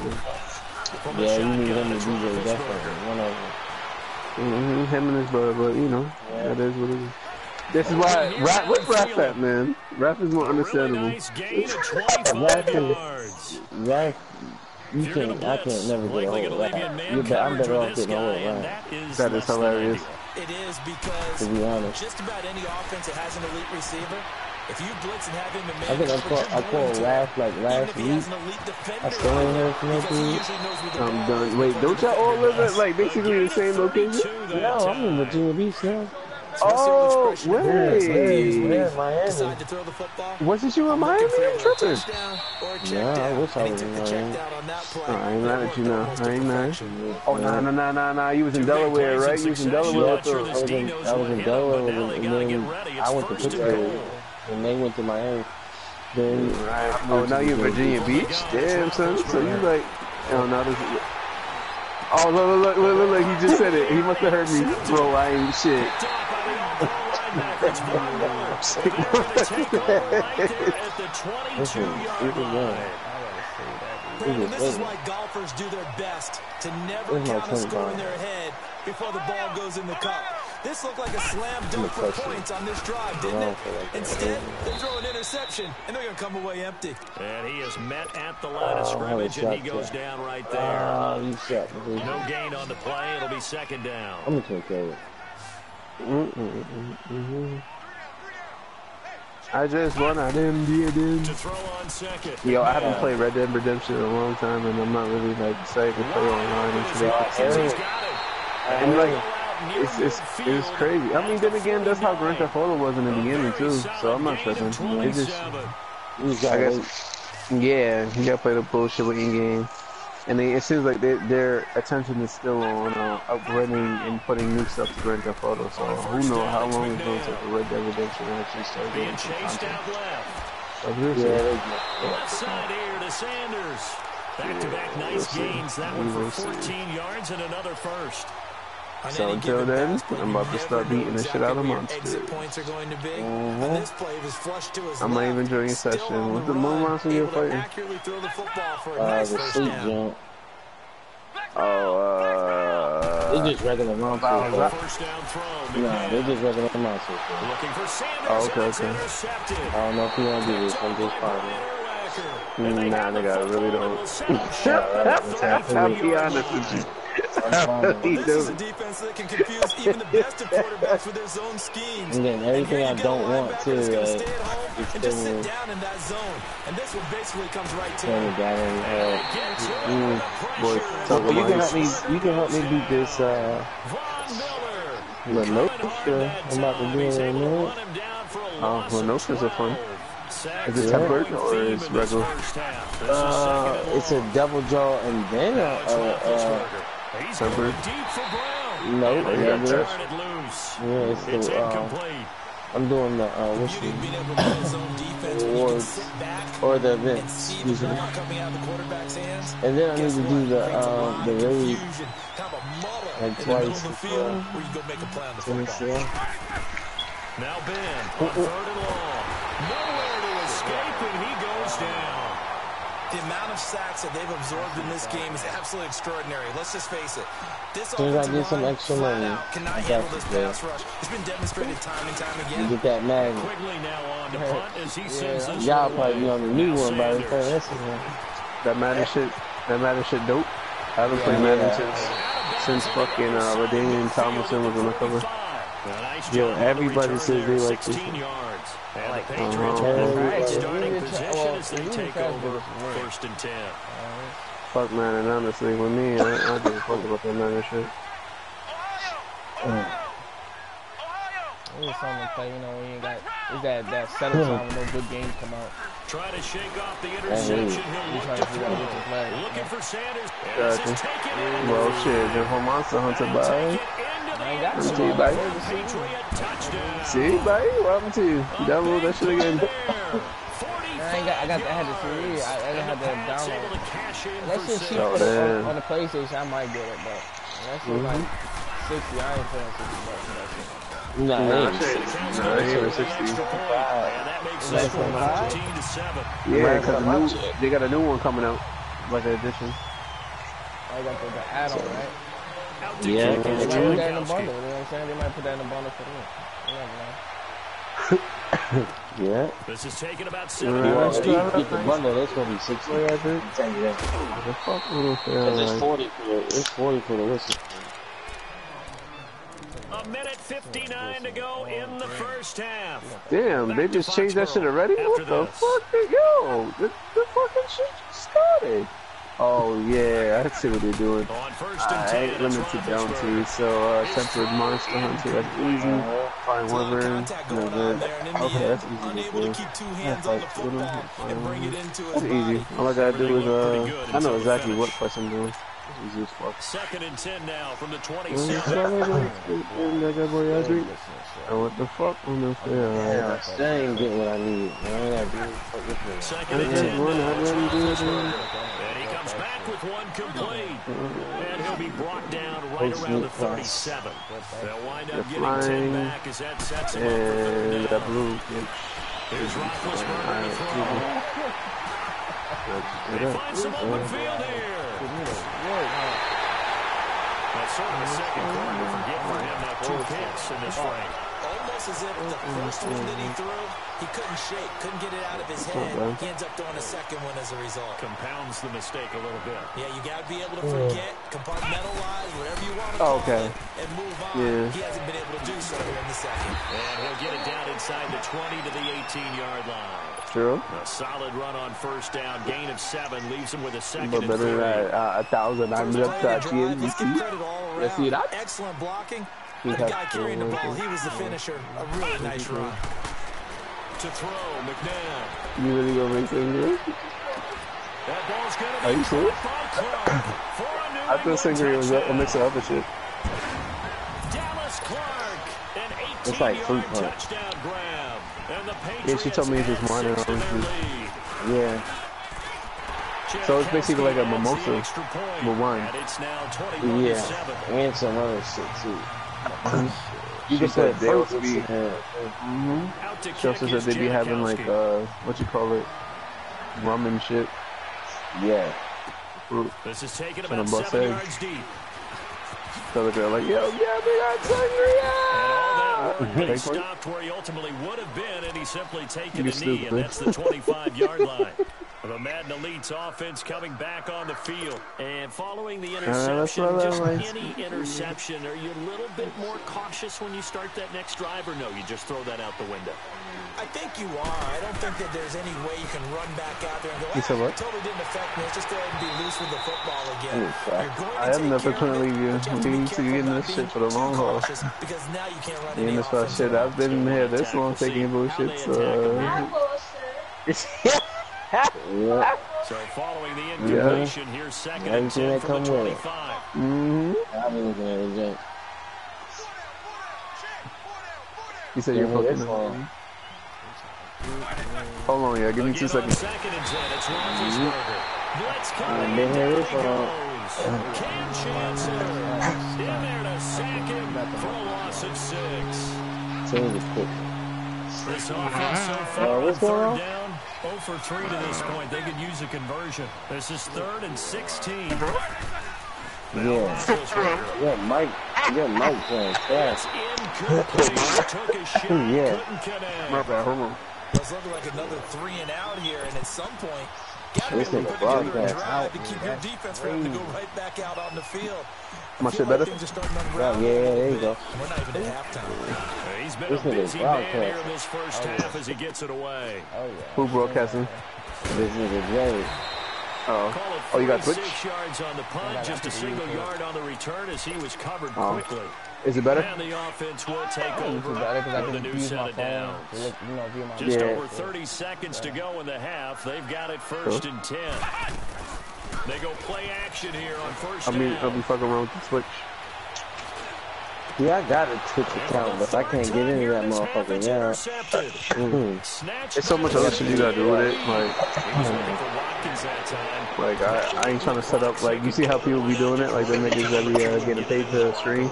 Speaker 7: Yeah, you need him to DJ definitely. One of them.
Speaker 8: Him and his brother, but you know, that is what it is. This is why where's Raph at, man? Raph is more understandable.
Speaker 7: Raph, I can't never get a hold of Raph. I'm better off getting a hold of Raph.
Speaker 8: That is hilarious.
Speaker 2: It is because
Speaker 7: to be honest,
Speaker 2: just about any offense that has an elite receiver, if you blitz and have him in
Speaker 7: I think I called Raph like last week. I still ain't heard from that dude.
Speaker 8: I'm done. Wait, don't y'all all live at like basically the same location?
Speaker 7: No, I'm in Virginia Beach now.
Speaker 8: Oh,
Speaker 7: Yeah, Miami.
Speaker 2: Decide to throw the football.
Speaker 8: wasn't you in Miami? I'm tripping.
Speaker 2: Touchdown or a check
Speaker 7: Yeah, I
Speaker 2: down.
Speaker 7: wish I
Speaker 2: And he
Speaker 7: was
Speaker 2: took
Speaker 7: in
Speaker 2: the check
Speaker 7: Miami.
Speaker 2: down on that play.
Speaker 8: Oh, I ain't mad at you
Speaker 2: It
Speaker 8: now.
Speaker 2: worked
Speaker 8: I ain't
Speaker 2: almost to
Speaker 8: mad.
Speaker 2: perfection.
Speaker 8: Oh, nah. You was in Delaware, right? You was in Delaware.
Speaker 7: I was in Delaware, and then I went to Pittsburgh, and they went to Miami. Then
Speaker 8: Oh, now you're Virginia Beach? Damn, son. So you like, oh, no, this is... Oh, look, he just said it. He must have heard me. Bro, I ain't shit.
Speaker 2: Brandon, this is why golfers do their best to never count a score in their head before the ball goes in the cup. This looked like a slam dunk for points on this drive, didn't it? Instead, they throw an interception, and they're going to come away empty.
Speaker 1: And he is met at the line of scrimmage, and he goes down right there.
Speaker 7: you shot me.
Speaker 1: No gain on the play. It'll be second down.
Speaker 7: I'm gonna take care of it.
Speaker 8: I just want them
Speaker 1: To throw on second.
Speaker 8: Yo, I haven't played Red Dead Redemption in a long time, and I'm not really like excited to play online and shit.
Speaker 1: He's got it.
Speaker 8: And like, it's crazy. I mean, then again, that's how Grand Theft Auto was in the beginning too. So I'm not tripping. It's just, I guess, yeah, you gotta play the bullshit with in-game. And it seems like their attention is still on upgrading and putting new stuff to Grand Theft Auto. So who knows how long it's going to take for Red Dead Redemption to actually start
Speaker 1: Being
Speaker 8: getting some
Speaker 1: chased
Speaker 8: content.
Speaker 1: out left.
Speaker 8: So
Speaker 1: Left side here to Sanders. Back-to-back nice gains. That one for 14 yards and another first.
Speaker 8: So until then, I'm about to start beating the shit out of monsters.
Speaker 2: Exit points are going to be. And this play was flushed to his
Speaker 8: I'm not even enjoying session. What's the moon monster you're fighting?
Speaker 2: accurately throw the football for a nice
Speaker 7: The
Speaker 2: first
Speaker 7: sleep
Speaker 2: down.
Speaker 7: jump.
Speaker 8: Oh,
Speaker 7: They just regular monsters.
Speaker 1: First down throw.
Speaker 7: Nah, they're just regular monsters.
Speaker 1: Looking for Sanders.
Speaker 8: Oh, okay,
Speaker 1: It's
Speaker 8: okay.
Speaker 1: intercepted.
Speaker 7: I don't know if you want to do this. I'm just fine.
Speaker 8: Nah, nigga, I really don't. I'll be honest with you.
Speaker 2: This is a defense that can confuse even the best of quarterbacks with their zone schemes.
Speaker 7: And then everything I don't want to,
Speaker 2: Stay at
Speaker 7: like,
Speaker 2: home and just sit down in that zone. And this one basically comes right to
Speaker 7: turn
Speaker 2: him.
Speaker 7: it down and,
Speaker 8: Boy, talk
Speaker 7: you can
Speaker 8: about
Speaker 7: help me beat this,
Speaker 1: Von Miller.
Speaker 7: Lenoka. I'm about to do it in a minute.
Speaker 8: Oh, Lenokas are fun. Is it tempered or is regular?
Speaker 7: It's a double jaw and then
Speaker 8: Tempered?
Speaker 7: no,
Speaker 8: Oh, you got
Speaker 7: regular.
Speaker 8: touch.
Speaker 7: Yeah, it's the, I'm doing the, what's
Speaker 2: Beauty of being able to play zone defense where you can
Speaker 7: awards
Speaker 2: sit back
Speaker 7: or the
Speaker 2: and
Speaker 7: events.
Speaker 2: see the ball coming out of the quarterback's hands.
Speaker 7: And then I need to do the raid
Speaker 2: Confusion, kind of a muddle
Speaker 7: like
Speaker 2: in the middle
Speaker 7: twice.
Speaker 2: of the field where you go make a play on the football.
Speaker 1: Now Ben on third and long. Nowhere to escape, and he goes down.
Speaker 2: The amount of sacks that they've absorbed in this game is absolutely extraordinary. Let's just face it. This
Speaker 7: Soon as I
Speaker 2: offensive
Speaker 7: get some
Speaker 2: line
Speaker 7: extra
Speaker 2: flat
Speaker 7: money,
Speaker 2: out cannot
Speaker 7: I got
Speaker 2: handle
Speaker 7: you,
Speaker 2: this
Speaker 7: bro.
Speaker 2: pass rush. It's been demonstrated time and time
Speaker 7: You
Speaker 2: again.
Speaker 7: get that magnet.
Speaker 1: Quigley now on to punt as he sends this
Speaker 7: Y'all
Speaker 1: one
Speaker 7: probably be
Speaker 1: away.
Speaker 7: on the new
Speaker 1: Now
Speaker 7: one by the
Speaker 1: Sanders.
Speaker 7: time.
Speaker 8: That Madden shit dope. I haven't played Madden since fucking LaDainian Tomlinson was on the cover.
Speaker 1: Nice
Speaker 7: Yo,
Speaker 1: job on the
Speaker 7: everybody
Speaker 1: return
Speaker 7: says they
Speaker 1: there,
Speaker 7: like this
Speaker 1: 16
Speaker 7: one.
Speaker 1: yards. And the Patriots
Speaker 8: Uh-huh.
Speaker 1: are in
Speaker 7: Right.
Speaker 1: starting
Speaker 4: Yeah.
Speaker 1: possession as they
Speaker 4: Well,
Speaker 1: take
Speaker 4: yeah.
Speaker 1: over first and 10.
Speaker 8: Fuck Madden, honestly, with me, I give a fuck about that Madden shit.
Speaker 4: It was something to play, you know, when you got it's that settle time when no good games come out.
Speaker 1: Try to shake off the interception. He'll
Speaker 4: You
Speaker 1: look
Speaker 4: trying
Speaker 1: to
Speaker 4: to figure out
Speaker 1: throw.
Speaker 4: which is left.
Speaker 1: Looking for Sanders.
Speaker 8: Gotcha. Well, shit, the whole monster hunter, bye.
Speaker 4: I ain't got
Speaker 8: See,
Speaker 4: you.
Speaker 8: bye.
Speaker 1: Patriot touchdown.
Speaker 8: See, bye. What happened to you? Download that shit again.
Speaker 4: I had the CD. I had to download. That shit cheap
Speaker 8: Oh,
Speaker 4: for the,
Speaker 8: damn.
Speaker 4: on the PlayStation. I might get it, but that shit like 60. I ain't paying $60 for that shit.
Speaker 7: Nah,
Speaker 8: Nah,
Speaker 7: it ain't.
Speaker 8: shit. Nah, it ain't even 60.
Speaker 1: And that makes
Speaker 4: Is
Speaker 1: it
Speaker 4: that
Speaker 1: 14-7.
Speaker 8: Yeah, because they got a new one coming out, like an edition.
Speaker 4: I got the add-on, right?
Speaker 7: Yeah.
Speaker 4: They might put that in the bundle. You know what I'm saying? They might put that in the bundle for them. You never know.
Speaker 7: Yeah.
Speaker 1: This is taking about 7
Speaker 8: Right.
Speaker 1: yards.
Speaker 7: If you get the bundle, that's gonna be 60. I think. Tell you that.
Speaker 8: What the fuck? Little
Speaker 7: Cause it's
Speaker 8: fair,
Speaker 7: 40 for the, it's 40 for the whistle.
Speaker 1: A minute 59 to go in the first half.
Speaker 8: Damn, they just changed that shit already? What the fuck? Yo, the fucking shit just started. Oh yeah, I see what they're doing.
Speaker 1: On first and
Speaker 8: I
Speaker 1: 10,
Speaker 8: ain't
Speaker 1: it's
Speaker 8: limited down to so tempered monster hunter, that's easy. Fine wyvern, no good. Okay, that's easy to
Speaker 2: Unable
Speaker 8: do.
Speaker 2: to keep two hands on the football and bring it into his
Speaker 8: That's easy.
Speaker 2: body.
Speaker 8: All I gotta do
Speaker 1: Everything looked pretty
Speaker 8: is
Speaker 1: good
Speaker 8: I know
Speaker 1: until the
Speaker 8: exactly
Speaker 1: finish.
Speaker 8: what press I'm doing. It's easy as fuck.
Speaker 1: Second and 10 now from the
Speaker 8: That
Speaker 1: 27.
Speaker 8: guy boy ass week. And what the fuck on the
Speaker 7: Yeah, I still ain't getting what I need. Man, I gotta do fuck this thing.
Speaker 1: Second and 10 now for Roethlisberger. And he comes back with one complete. And he'll be brought down right around the 37. They'll wind up getting 10 back as that sets him up for third
Speaker 8: and that
Speaker 1: down.
Speaker 8: blue.
Speaker 1: Here's Roethlisberger to throw. They find some open field here. That's sort of a second quarter forget for him. Now 2 picks in this frame.
Speaker 2: Almost as if the first one that he threw, he couldn't shake, couldn't get it out of his head. He ends up throwing a second one as a result.
Speaker 1: Compounds the mistake a little bit.
Speaker 2: Yeah, you got to be able to forget, compartmentalize, whatever you want to
Speaker 8: Oh,
Speaker 2: call
Speaker 8: okay.
Speaker 2: it, and move on.
Speaker 8: Yeah.
Speaker 2: He hasn't been able to do so here in the second.
Speaker 1: And he'll get it down inside the 20 to the 18-yard line.
Speaker 8: True.
Speaker 1: A solid run on first down. Gain of 7 leaves him with a second
Speaker 8: But
Speaker 1: and
Speaker 8: better
Speaker 1: 3.
Speaker 8: than 1,000. I'm
Speaker 2: First
Speaker 8: left
Speaker 2: play
Speaker 8: at
Speaker 2: of
Speaker 8: the
Speaker 2: the drive, let's give
Speaker 8: NBC.
Speaker 2: credit all
Speaker 8: You see
Speaker 2: around.
Speaker 8: that?
Speaker 2: Excellent blocking.
Speaker 8: He
Speaker 2: And the
Speaker 8: has
Speaker 2: guy carrying the
Speaker 8: to-
Speaker 2: ball, he was the finisher. A really nice run.
Speaker 1: To throw, McNabb.
Speaker 8: You really gonna make things
Speaker 1: That ball's going to
Speaker 8: Are
Speaker 1: be
Speaker 8: you serious?
Speaker 1: caught by Clark for a New
Speaker 8: I feel
Speaker 1: England
Speaker 8: Singlery was a
Speaker 1: touchdown.
Speaker 8: mix of other shit.
Speaker 1: Dallas Clark, an
Speaker 7: It's like
Speaker 1: 18-yard
Speaker 7: fruit punch.
Speaker 1: touchdown grab. And the
Speaker 8: Yeah, she told me it was
Speaker 1: Patriots
Speaker 8: mine,
Speaker 1: add 6 to
Speaker 8: and I was
Speaker 1: their
Speaker 8: just-
Speaker 1: lead.
Speaker 7: Yeah.
Speaker 8: So it's basically like a
Speaker 1: Jankowski adds the
Speaker 8: mimosa
Speaker 1: extra point,
Speaker 8: with wine.
Speaker 1: and it's now 21 to 7.
Speaker 7: Yeah. And some other shit, too. You
Speaker 8: She
Speaker 7: can
Speaker 8: said
Speaker 7: put
Speaker 8: they
Speaker 7: fruits
Speaker 8: also be.
Speaker 7: in there.
Speaker 1: Out to
Speaker 8: She also
Speaker 1: kick
Speaker 8: said
Speaker 1: is
Speaker 8: they be having like
Speaker 1: Jankowski.
Speaker 8: what you call it, rum and shit.
Speaker 7: Yeah.
Speaker 8: Fruit.
Speaker 1: This is taken
Speaker 8: Trying
Speaker 1: about
Speaker 8: to bust
Speaker 1: 7
Speaker 8: eggs.
Speaker 1: yards deep.
Speaker 8: So the girl like, yo, yeah, we got
Speaker 1: And all that
Speaker 8: Sangria.
Speaker 1: work, but he
Speaker 8: Take one.
Speaker 1: stopped where he ultimately would have been, and he's simply taken
Speaker 8: You're
Speaker 1: a knee,
Speaker 8: stupid.
Speaker 1: and that's the 25-yard line. The Madden Elite's offense coming back on the field. And following the interception,
Speaker 8: what I
Speaker 1: just
Speaker 8: like.
Speaker 1: any interception, are you a little bit more cautious when you start that next drive, or no, you just throw that out the window?
Speaker 2: I think you are. I don't think that there's any way you can run back out there and go,
Speaker 8: You said what?
Speaker 2: it totally didn't affect me. Let's just go ahead and be loose with the football again. You're going to
Speaker 8: I am
Speaker 2: take
Speaker 8: never
Speaker 2: care of
Speaker 8: currently
Speaker 2: it, but you have to be
Speaker 8: being
Speaker 2: careful
Speaker 8: to in
Speaker 2: about
Speaker 8: this
Speaker 2: being
Speaker 8: shit for the
Speaker 2: too
Speaker 8: long haul.
Speaker 2: cautious, because now you can't run
Speaker 8: Me
Speaker 2: any
Speaker 8: and this fast
Speaker 2: offensive
Speaker 8: shit, I've been here this long
Speaker 1: Tackle,
Speaker 8: taking
Speaker 1: see
Speaker 8: bullshit,
Speaker 1: how they
Speaker 8: so.
Speaker 7: Yeah.
Speaker 1: So following the incompletion, here's second and
Speaker 7: Everything
Speaker 1: 10
Speaker 7: that
Speaker 1: from the
Speaker 7: come with it.
Speaker 1: 25.
Speaker 8: Mm-hmm.
Speaker 7: I've been looking at it, Jake.
Speaker 8: He said you're
Speaker 7: Yeah, that's
Speaker 8: fucking.
Speaker 7: long.
Speaker 8: Hold on, yeah, give me
Speaker 1: Again
Speaker 8: 2
Speaker 1: on
Speaker 8: seconds.
Speaker 1: second and 10, it's Roethlisberger. Blitz coming,
Speaker 7: been here
Speaker 1: down
Speaker 7: this
Speaker 1: he
Speaker 7: long.
Speaker 1: goes. Cam Chancellor in there to sack him for a loss of 6.
Speaker 7: Change it quick.
Speaker 1: This offense so far on
Speaker 7: what's going
Speaker 1: third
Speaker 7: on?
Speaker 1: down, 0 for 3 to this point. They could use a conversion. This is 3rd and 16.
Speaker 7: Yeah. Yeah, Mike playing
Speaker 1: That's
Speaker 7: fast.
Speaker 1: incomplete. Took a shot,
Speaker 7: Yeah.
Speaker 1: couldn't connect.
Speaker 8: My bad, hold on.
Speaker 2: It's looking like another 3 and out here, and at some point, got to be
Speaker 7: This
Speaker 2: able to
Speaker 7: nigga
Speaker 2: put together a
Speaker 7: broadcast
Speaker 2: drive to keep your defense from having to go right back out on the field.
Speaker 8: My
Speaker 2: I feel
Speaker 8: shit
Speaker 2: like
Speaker 8: better?
Speaker 2: things are starting to
Speaker 7: Yeah,
Speaker 2: unravel
Speaker 7: yeah,
Speaker 2: a little
Speaker 7: there you
Speaker 2: bit.
Speaker 7: go.
Speaker 2: We're not even at halftime.
Speaker 1: He's been
Speaker 7: This
Speaker 1: a
Speaker 7: nigga's
Speaker 1: busy man
Speaker 7: broadcast.
Speaker 1: here in this first half as he gets it away.
Speaker 8: Who broadcasting?
Speaker 7: This nigga Jay.
Speaker 8: Oh.
Speaker 1: Call it
Speaker 8: Oh, you got
Speaker 1: 46
Speaker 8: Twitch?
Speaker 1: yards on the punt, just a single yard on the return as he was covered
Speaker 8: Oh.
Speaker 1: quickly.
Speaker 8: Is it better?
Speaker 1: And the offense will take
Speaker 4: This
Speaker 1: over
Speaker 4: is better because I
Speaker 1: for the
Speaker 4: can
Speaker 1: new
Speaker 4: use
Speaker 1: set
Speaker 4: my
Speaker 1: of
Speaker 4: phone
Speaker 1: downs.
Speaker 4: to look, view my
Speaker 1: Just
Speaker 8: Yeah.
Speaker 1: over 30 seconds to go in the half. They've got it 1st and 10. They go play action here on 1st
Speaker 8: I'll be
Speaker 1: down.
Speaker 8: fucking around with the Twitch.
Speaker 7: Yeah, I got a Twitch account, but I can't get into that motherfucker now.
Speaker 1: Snatched
Speaker 8: It's so much other shit you gotta do with it. Like,
Speaker 1: He was looking for Watkins that time.
Speaker 8: I ain't trying to set up, like, you see how people be doing it? Like, them niggas that be getting paid to stream?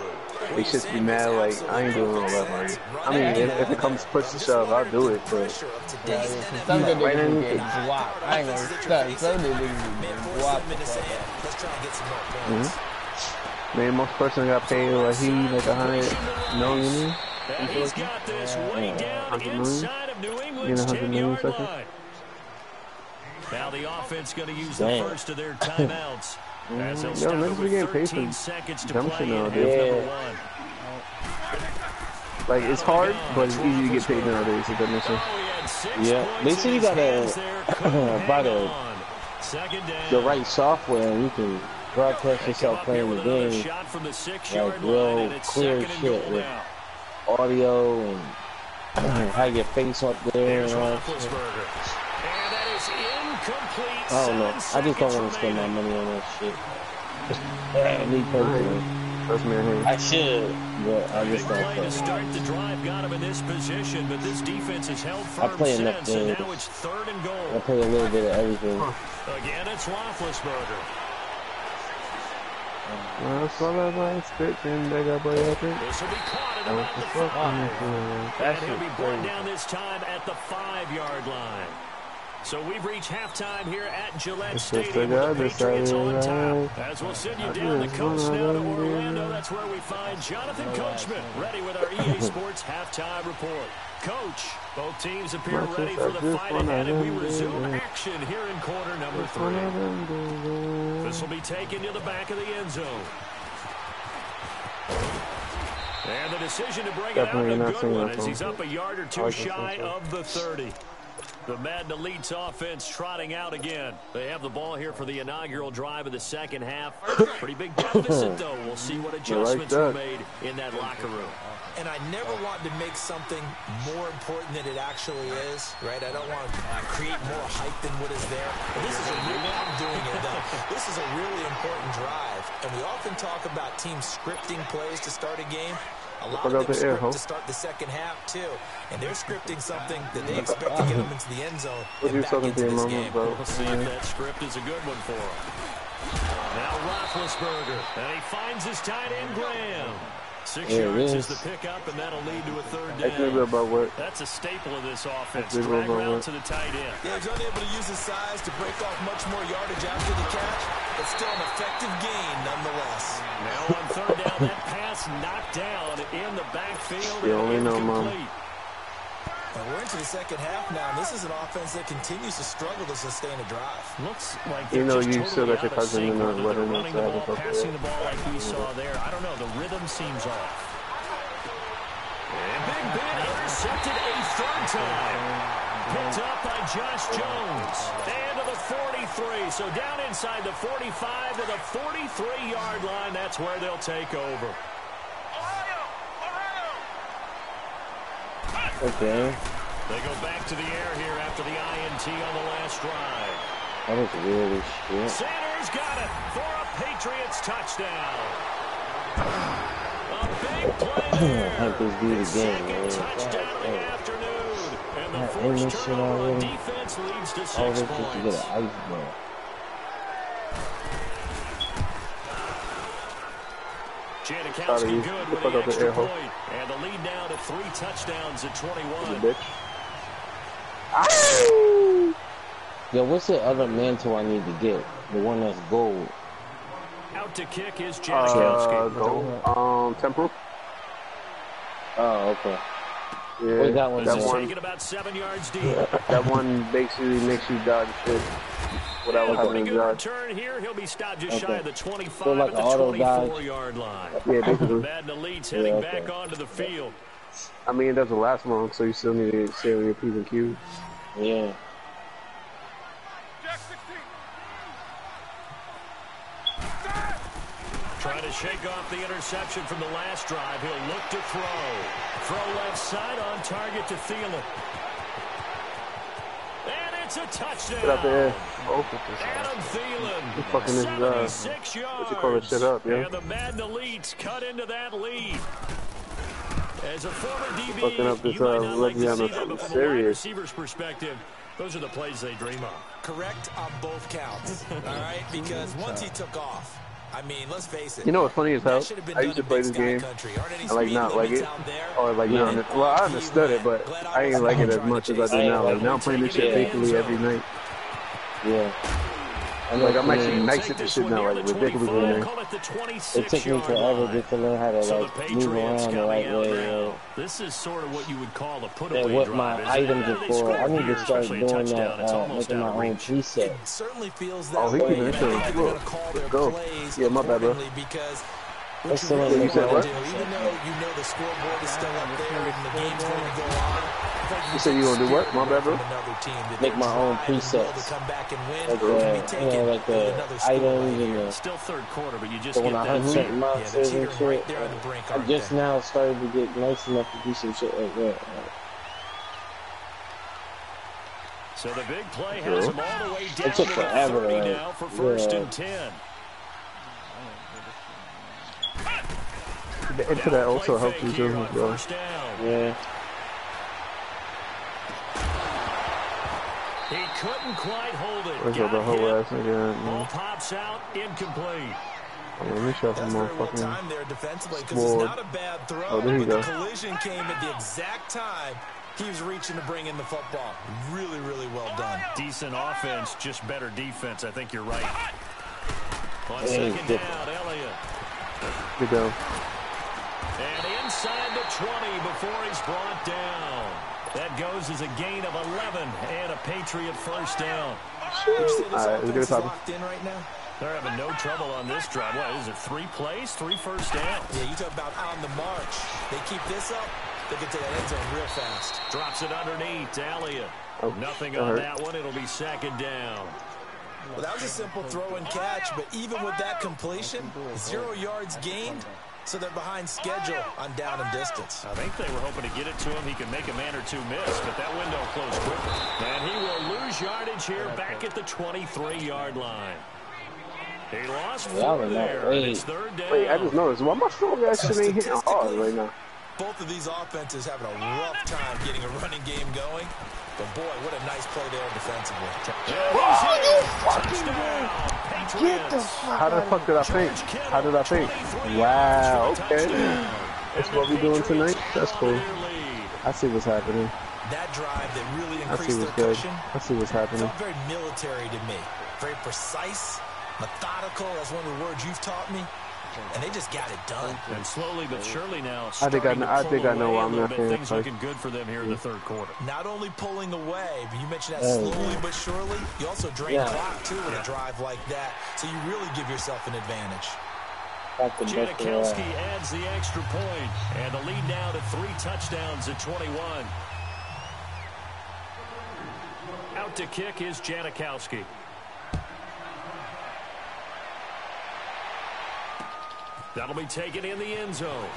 Speaker 8: They shit be mad, like, I ain't doing all that, man. I mean, if it comes push to shove, I'll do it, but
Speaker 4: Some good
Speaker 8: Right
Speaker 4: niggas
Speaker 8: underneath
Speaker 4: get
Speaker 8: it.
Speaker 4: guap. I ain't gonna stunt. Some good niggas get guap.
Speaker 2: Let's try and get some more points.
Speaker 8: man, most person got paid, like, he need like 100 million.
Speaker 1: And he's got this way down
Speaker 8: 100 million?
Speaker 1: inside of New
Speaker 8: You
Speaker 1: England's
Speaker 8: know, 100 million
Speaker 1: 10-yard
Speaker 8: second?
Speaker 1: line. Now the offense going to use the
Speaker 7: Damn.
Speaker 1: first of their timeouts. As they'll
Speaker 8: Yo,
Speaker 1: start
Speaker 8: niggas be
Speaker 1: with
Speaker 8: getting paid
Speaker 1: 13
Speaker 8: for
Speaker 1: seconds to
Speaker 8: dumb
Speaker 1: play
Speaker 8: shit
Speaker 1: in half
Speaker 8: nowadays.
Speaker 1: number
Speaker 7: Yeah.
Speaker 1: 1.
Speaker 8: Like, it's hard, but it's easy to get paid nowadays, if that makes sense.
Speaker 1: Oh, he had 6
Speaker 7: Yeah,
Speaker 1: points
Speaker 7: they
Speaker 1: in
Speaker 7: say you
Speaker 1: his
Speaker 7: gotta
Speaker 1: hands there, couldn't
Speaker 7: buy
Speaker 1: hang
Speaker 7: the
Speaker 1: on. Second down.
Speaker 7: the right software, and you can broadcast yourself playing the game
Speaker 1: Shot from the 6
Speaker 7: like
Speaker 1: yard line,
Speaker 7: real
Speaker 1: and it's
Speaker 7: clear
Speaker 1: second and
Speaker 7: shit
Speaker 1: goal
Speaker 7: with
Speaker 1: now.
Speaker 7: audio and have your face up there
Speaker 1: There's
Speaker 7: and all that
Speaker 1: Roethlisberger.
Speaker 7: shit.
Speaker 1: And that is incomplete.
Speaker 7: I don't know. I just
Speaker 1: 7
Speaker 7: don't
Speaker 1: seconds
Speaker 7: want to spend my
Speaker 1: remaining.
Speaker 7: money on that shit. Me personally,
Speaker 8: That's me and him.
Speaker 7: I should, but I
Speaker 1: Big
Speaker 7: just don't
Speaker 1: play to
Speaker 7: play.
Speaker 1: start the drive got him in this position, but this defense has held
Speaker 7: I
Speaker 1: firm
Speaker 7: play enough
Speaker 1: since, and
Speaker 7: games.
Speaker 1: now it's third and
Speaker 7: I
Speaker 1: goal.
Speaker 7: play a little bit of everything.
Speaker 1: Again, it's Roethlisberger.
Speaker 8: That's all I expecting. They got boy out there.
Speaker 1: This will be caught at
Speaker 8: That was
Speaker 1: about
Speaker 8: the
Speaker 1: the
Speaker 8: fuck
Speaker 1: 5.
Speaker 4: That
Speaker 1: And he'll
Speaker 4: shit
Speaker 1: be brought
Speaker 4: crazy.
Speaker 1: down this time at the 5-yard line. So we've reached halftime here at Gillette
Speaker 8: It's just
Speaker 1: Stadium
Speaker 8: the
Speaker 1: with the
Speaker 8: guy
Speaker 1: Patriots on
Speaker 8: decided,
Speaker 1: top. As we'll send you
Speaker 8: I
Speaker 1: down the
Speaker 8: just
Speaker 1: coast
Speaker 8: wanna
Speaker 1: now to
Speaker 8: run
Speaker 1: Orlando.
Speaker 8: there.
Speaker 1: That's where we find Jonathan Coachman ready with our EA Sports halftime report. Coach, both teams appear
Speaker 8: Much
Speaker 1: ready
Speaker 8: as
Speaker 1: for
Speaker 8: I
Speaker 1: the
Speaker 8: just
Speaker 1: fight
Speaker 8: wanna
Speaker 1: ahead, and we
Speaker 8: run
Speaker 1: resume
Speaker 8: there.
Speaker 1: action here in quarter number
Speaker 8: Just
Speaker 1: 3.
Speaker 8: wanna run there.
Speaker 1: This will be taken to the back of the end zone. And the decision to bring
Speaker 8: Definitely
Speaker 1: it out,
Speaker 8: not
Speaker 1: a good
Speaker 8: seeing
Speaker 1: one,
Speaker 8: that
Speaker 1: as
Speaker 8: phone.
Speaker 1: he's up a yard or two
Speaker 8: I like this
Speaker 1: shy
Speaker 8: one,
Speaker 1: of the 30. The Madden Elites offense trotting out again. They have the ball here for the inaugural drive of the second half. Pretty big deficit, though. We'll see what adjustments were made in that locker room.
Speaker 2: And I never want to make something more important than it actually is, right? I don't want to create more hype than what is there. But this is a really, I'm doing it though. This is a really important drive. And we often talk about teams scripting plays to start a game. A lot of them script to start the second half, too. And they're scripting something that they expect to get them into the end zone and back into this game.
Speaker 1: We'll see if that script is a good one for him. Now Roethlisberger, and he finds his tight end Graham. 6 yards is the pickup, and that'll lead to a third down. That's a staple of this offense. Drag route to the tight end.
Speaker 2: Yeah, he's unable to use his size to break off much more yardage after the catch, but still an effective gain nonetheless.
Speaker 1: Now on third down, that pass knocked down in the backfield.
Speaker 8: You only know, Mom.
Speaker 2: And we're into the second half now, and this is an offense that continues to struggle to sustain a drive.
Speaker 1: Looks like
Speaker 8: You know, you
Speaker 1: totally
Speaker 8: still got your
Speaker 1: out of
Speaker 8: cousin
Speaker 1: sync,
Speaker 8: in the
Speaker 1: whether
Speaker 8: wedding
Speaker 1: they're running the ball,
Speaker 8: outside.
Speaker 1: passing the ball like we saw there. I don't know. The rhythm seems off. And Big Ben intercepted a third time. Picked up by Josh Jones. And to the 43. So down inside the 45 to the 43-yard line. That's where they'll take over.
Speaker 7: Okay.
Speaker 1: They go back to the air here after the INT on the last drive.
Speaker 7: That was weird as shit.
Speaker 1: Sanders got it for a Patriots touchdown. A big play there.
Speaker 7: Have this dude again,
Speaker 1: Second
Speaker 7: man.
Speaker 1: touchdown of the afternoon. And the
Speaker 7: In
Speaker 1: forced
Speaker 7: this shit
Speaker 1: turnover on
Speaker 7: already.
Speaker 1: defense leads to 6
Speaker 7: All this just to get
Speaker 1: points.
Speaker 7: an ice ball.
Speaker 1: Janikowski good with the extra point. And the lead now to 3 touchdowns at 21.
Speaker 7: Yo, what's the other mantle I need to get? The one that's gold.
Speaker 1: Out to kick is Janikowski.
Speaker 8: Gold. Temporal.
Speaker 7: Oh, okay.
Speaker 8: Yeah,
Speaker 7: What's that one?
Speaker 1: This
Speaker 8: that
Speaker 1: is
Speaker 8: one.
Speaker 1: taken about 7 yards deep.
Speaker 8: That one basically makes you dodge shit without
Speaker 1: And a
Speaker 8: having
Speaker 1: pretty
Speaker 8: to
Speaker 1: good
Speaker 8: dodge.
Speaker 1: return here. He'll be stopped just shy of the 25
Speaker 7: So like
Speaker 1: at the
Speaker 7: an auto dodge.
Speaker 1: 24-yard line.
Speaker 8: Yeah, basically.
Speaker 1: Madden Elites heading back onto the field.
Speaker 8: I mean, it doesn't last long, so you still need to stay on your P's and Q's.
Speaker 7: Yeah.
Speaker 1: Trying to shake off the interception from the last drive. He'll look to throw. Throw left side on target to Thielen. And it's a touchdown.
Speaker 8: Get out there. Oh,
Speaker 1: Adam Thielen.
Speaker 8: you fucking this
Speaker 1: 76 yards.
Speaker 8: what you call this shit up, yeah?
Speaker 1: And the Madden Elites cut into that lead. As a former DB,
Speaker 8: Fucking up this,
Speaker 1: you might not like to
Speaker 8: Legion
Speaker 1: see
Speaker 8: of
Speaker 1: that, but from a wide
Speaker 8: serious.
Speaker 1: receiver's perspective, those are the plays they dream of.
Speaker 2: Correct on both counts, all right? Because once he took off, I mean, let's face it.
Speaker 8: You know what's funny as hell?
Speaker 2: That should have been
Speaker 8: I
Speaker 2: done
Speaker 8: used to
Speaker 2: in
Speaker 8: play
Speaker 2: Big
Speaker 8: this
Speaker 2: Sky
Speaker 8: game.
Speaker 2: country. Aren't any
Speaker 8: I like
Speaker 2: speed
Speaker 8: not like
Speaker 2: limits
Speaker 8: it,
Speaker 2: out there?
Speaker 8: or like not. Well, I understood it, but I ain't like it as much as I do now. Like now, I'm playing this shit faithfully every night.
Speaker 7: Yeah.
Speaker 8: Like I'm actually nice at this shit now, like ridiculously nice.
Speaker 7: It took me forever just to learn how to
Speaker 1: So the
Speaker 7: like move
Speaker 1: Patriots
Speaker 7: around the
Speaker 1: coming
Speaker 7: right
Speaker 1: out
Speaker 7: way.
Speaker 1: now. This is sort of what you would call a put-away
Speaker 7: And what
Speaker 1: drive.
Speaker 7: my
Speaker 1: isn't
Speaker 7: items
Speaker 1: it?
Speaker 7: are
Speaker 1: They
Speaker 7: for.
Speaker 1: score
Speaker 7: I need
Speaker 1: here,
Speaker 7: to start
Speaker 1: especially a
Speaker 7: doing
Speaker 1: touchdown.
Speaker 7: that,
Speaker 1: It's almost
Speaker 7: making my
Speaker 1: out of
Speaker 7: own
Speaker 1: reach.
Speaker 7: preset.
Speaker 2: It certainly feels that
Speaker 8: Oh, he
Speaker 2: way.
Speaker 8: keeping it
Speaker 2: and I
Speaker 8: short.
Speaker 2: think they're going to call their
Speaker 8: Go.
Speaker 2: plays
Speaker 8: Yeah, my bad, bro.
Speaker 2: accordingly because
Speaker 7: That's still in
Speaker 8: You
Speaker 7: the
Speaker 8: said what?
Speaker 2: Even though you know the scoreboard is still up there and the game's going to go on.
Speaker 8: You said you gonna do what? My bad, bro.
Speaker 2: Another team that
Speaker 7: Make my own
Speaker 2: drive and will to
Speaker 7: presets.
Speaker 2: come back and win
Speaker 7: Like
Speaker 2: can be
Speaker 7: the,
Speaker 2: taken
Speaker 7: like
Speaker 2: with
Speaker 7: the
Speaker 2: another score
Speaker 7: items
Speaker 2: right
Speaker 7: and
Speaker 2: here.
Speaker 7: the,
Speaker 1: Still third quarter, but you just
Speaker 7: so
Speaker 1: get
Speaker 7: when I
Speaker 1: that
Speaker 7: hunt
Speaker 1: lead.
Speaker 7: certain
Speaker 2: Yeah, they're
Speaker 7: monsters and
Speaker 2: teetering right
Speaker 7: shit,
Speaker 2: there on the brink,
Speaker 7: I
Speaker 2: aren't
Speaker 7: just
Speaker 2: they?
Speaker 7: now started to get nice enough to do some shit like that.
Speaker 1: So the big play has him all the way down
Speaker 7: took
Speaker 1: to the
Speaker 7: forever,
Speaker 1: 30
Speaker 7: right?
Speaker 1: now for first
Speaker 7: Yeah.
Speaker 1: and 10.
Speaker 8: Into that also helps you
Speaker 1: Here
Speaker 8: too,
Speaker 1: on
Speaker 8: bro.
Speaker 1: first down.
Speaker 7: Yeah.
Speaker 1: He couldn't quite hold it.
Speaker 8: Where's
Speaker 1: Got
Speaker 8: the whole
Speaker 1: hit.
Speaker 8: ass nigga at,
Speaker 1: Ball
Speaker 8: man?
Speaker 1: pops out, incomplete.
Speaker 8: Let me shove
Speaker 2: That's
Speaker 8: some
Speaker 2: very well
Speaker 8: motherfucking.
Speaker 2: timed there defensively because it's
Speaker 8: Sword.
Speaker 2: not a bad throw,
Speaker 8: Oh, there you
Speaker 2: but the
Speaker 8: go.
Speaker 2: collision came at the exact time he was reaching to bring in the football. Really, really well done.
Speaker 1: Decent offense, just better defense. I think you're right. On
Speaker 7: Yeah,
Speaker 1: second
Speaker 7: he's
Speaker 1: down, Elliott.
Speaker 8: Get down.
Speaker 1: And inside the 20 before he's brought down. That goes as a gain of 11 and a Patriot first down.
Speaker 2: Would you say this
Speaker 8: Alright, let's
Speaker 2: offense
Speaker 8: get it
Speaker 2: is
Speaker 8: poppin'.
Speaker 2: locked in right now?
Speaker 1: They're having no trouble on this drive. What is it, 3 plays, 3 first downs?
Speaker 2: Yeah, you talk about on the march. They keep this up, they get to that end zone real fast.
Speaker 1: Drops it underneath to Elliott.
Speaker 8: Oh,
Speaker 1: Nothing
Speaker 8: that
Speaker 1: on
Speaker 8: hurt.
Speaker 1: that one. It'll be second down.
Speaker 2: Well, that was a simple throw and catch, but even with that completion, 0 yards gained, so they're behind schedule on down and distance.
Speaker 1: I think they were hoping to get it to him. He could make a man or two miss, but that window closed quickly. And he will lose yardage here back at the 23-yard line. He lost 4 there, and it's third down.
Speaker 8: Wait, I just noticed. Why my strong ass shit ain't hitting hard right now?
Speaker 2: Both of these offenses having a rough time getting a running game going. But, boy, what a nice play there defensively.
Speaker 4: Get the fuck
Speaker 8: How the
Speaker 4: out
Speaker 8: fuck
Speaker 4: of
Speaker 8: did I think? How did I think? Wow, okay. That's what we doing tonight? That's cool. I see what's happening.
Speaker 2: That drive that really
Speaker 8: I see
Speaker 2: increased
Speaker 8: what's
Speaker 2: their
Speaker 8: good.
Speaker 2: cushion
Speaker 8: I see what's happening.
Speaker 2: felt very military to me. Very precise, methodical. That's one of the words you've taught me. And they just got it done.
Speaker 1: And slowly but surely now,
Speaker 8: I think I know why I'm not
Speaker 1: things
Speaker 8: paying for it.
Speaker 1: looking good for them here in the third quarter.
Speaker 2: Not only pulling away, but you mentioned that slowly but surely. You also drain clock, too, with a drive like that. So you really give yourself an advantage.
Speaker 1: Janikowski adds the extra point, and the lead now to 3 touchdowns at 21. Out to kick is Janikowski. That'll be taken in the end zone.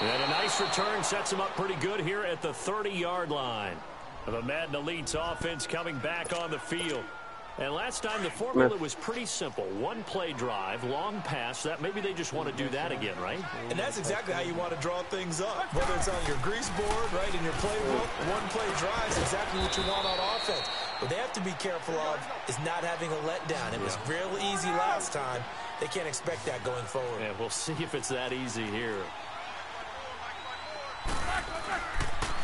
Speaker 1: And a nice return sets him up pretty good here at the 30-yard line. The Madden Elite's offense coming back on the field. And last time the formula was pretty simple. 1-play drive, long pass. That maybe they just want to do that again, right?
Speaker 2: And that's exactly how you want to draw things up. Whether it's on your grease board, right, in your playbook, 1-play drive is exactly what you want on offense. What they have to be careful of is not having a letdown. It was real easy last time. They can't expect that going forward.
Speaker 1: Yeah, we'll see if it's that easy here.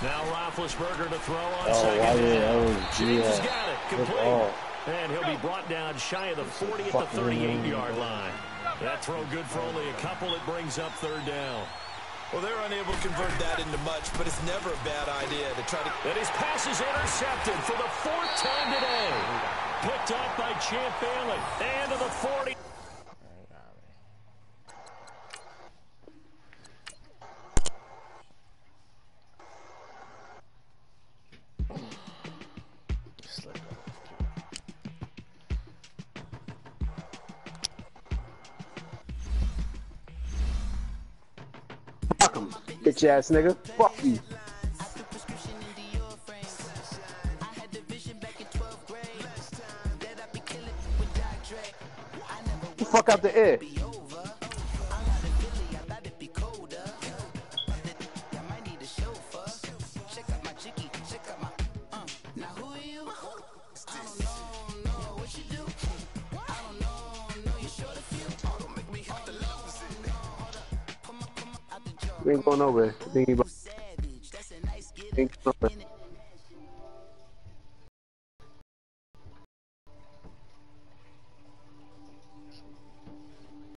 Speaker 1: Now Roethlisberger to throw on second down. James has got it. Complete. And he'll be brought down shy of the 40 at the 38-yard line. That throw good for only a couple. It brings up third down.
Speaker 2: Well, they're unable to convert that into much, but it's never a bad idea to try to...
Speaker 1: And his pass is intercepted for the 4th time today. Picked up by Champ Bailey. And to the 40.
Speaker 8: Fuck him, bitch ass nigga. Fuck you. Get the fuck out the air. We ain't going nowhere. Ain't going nowhere.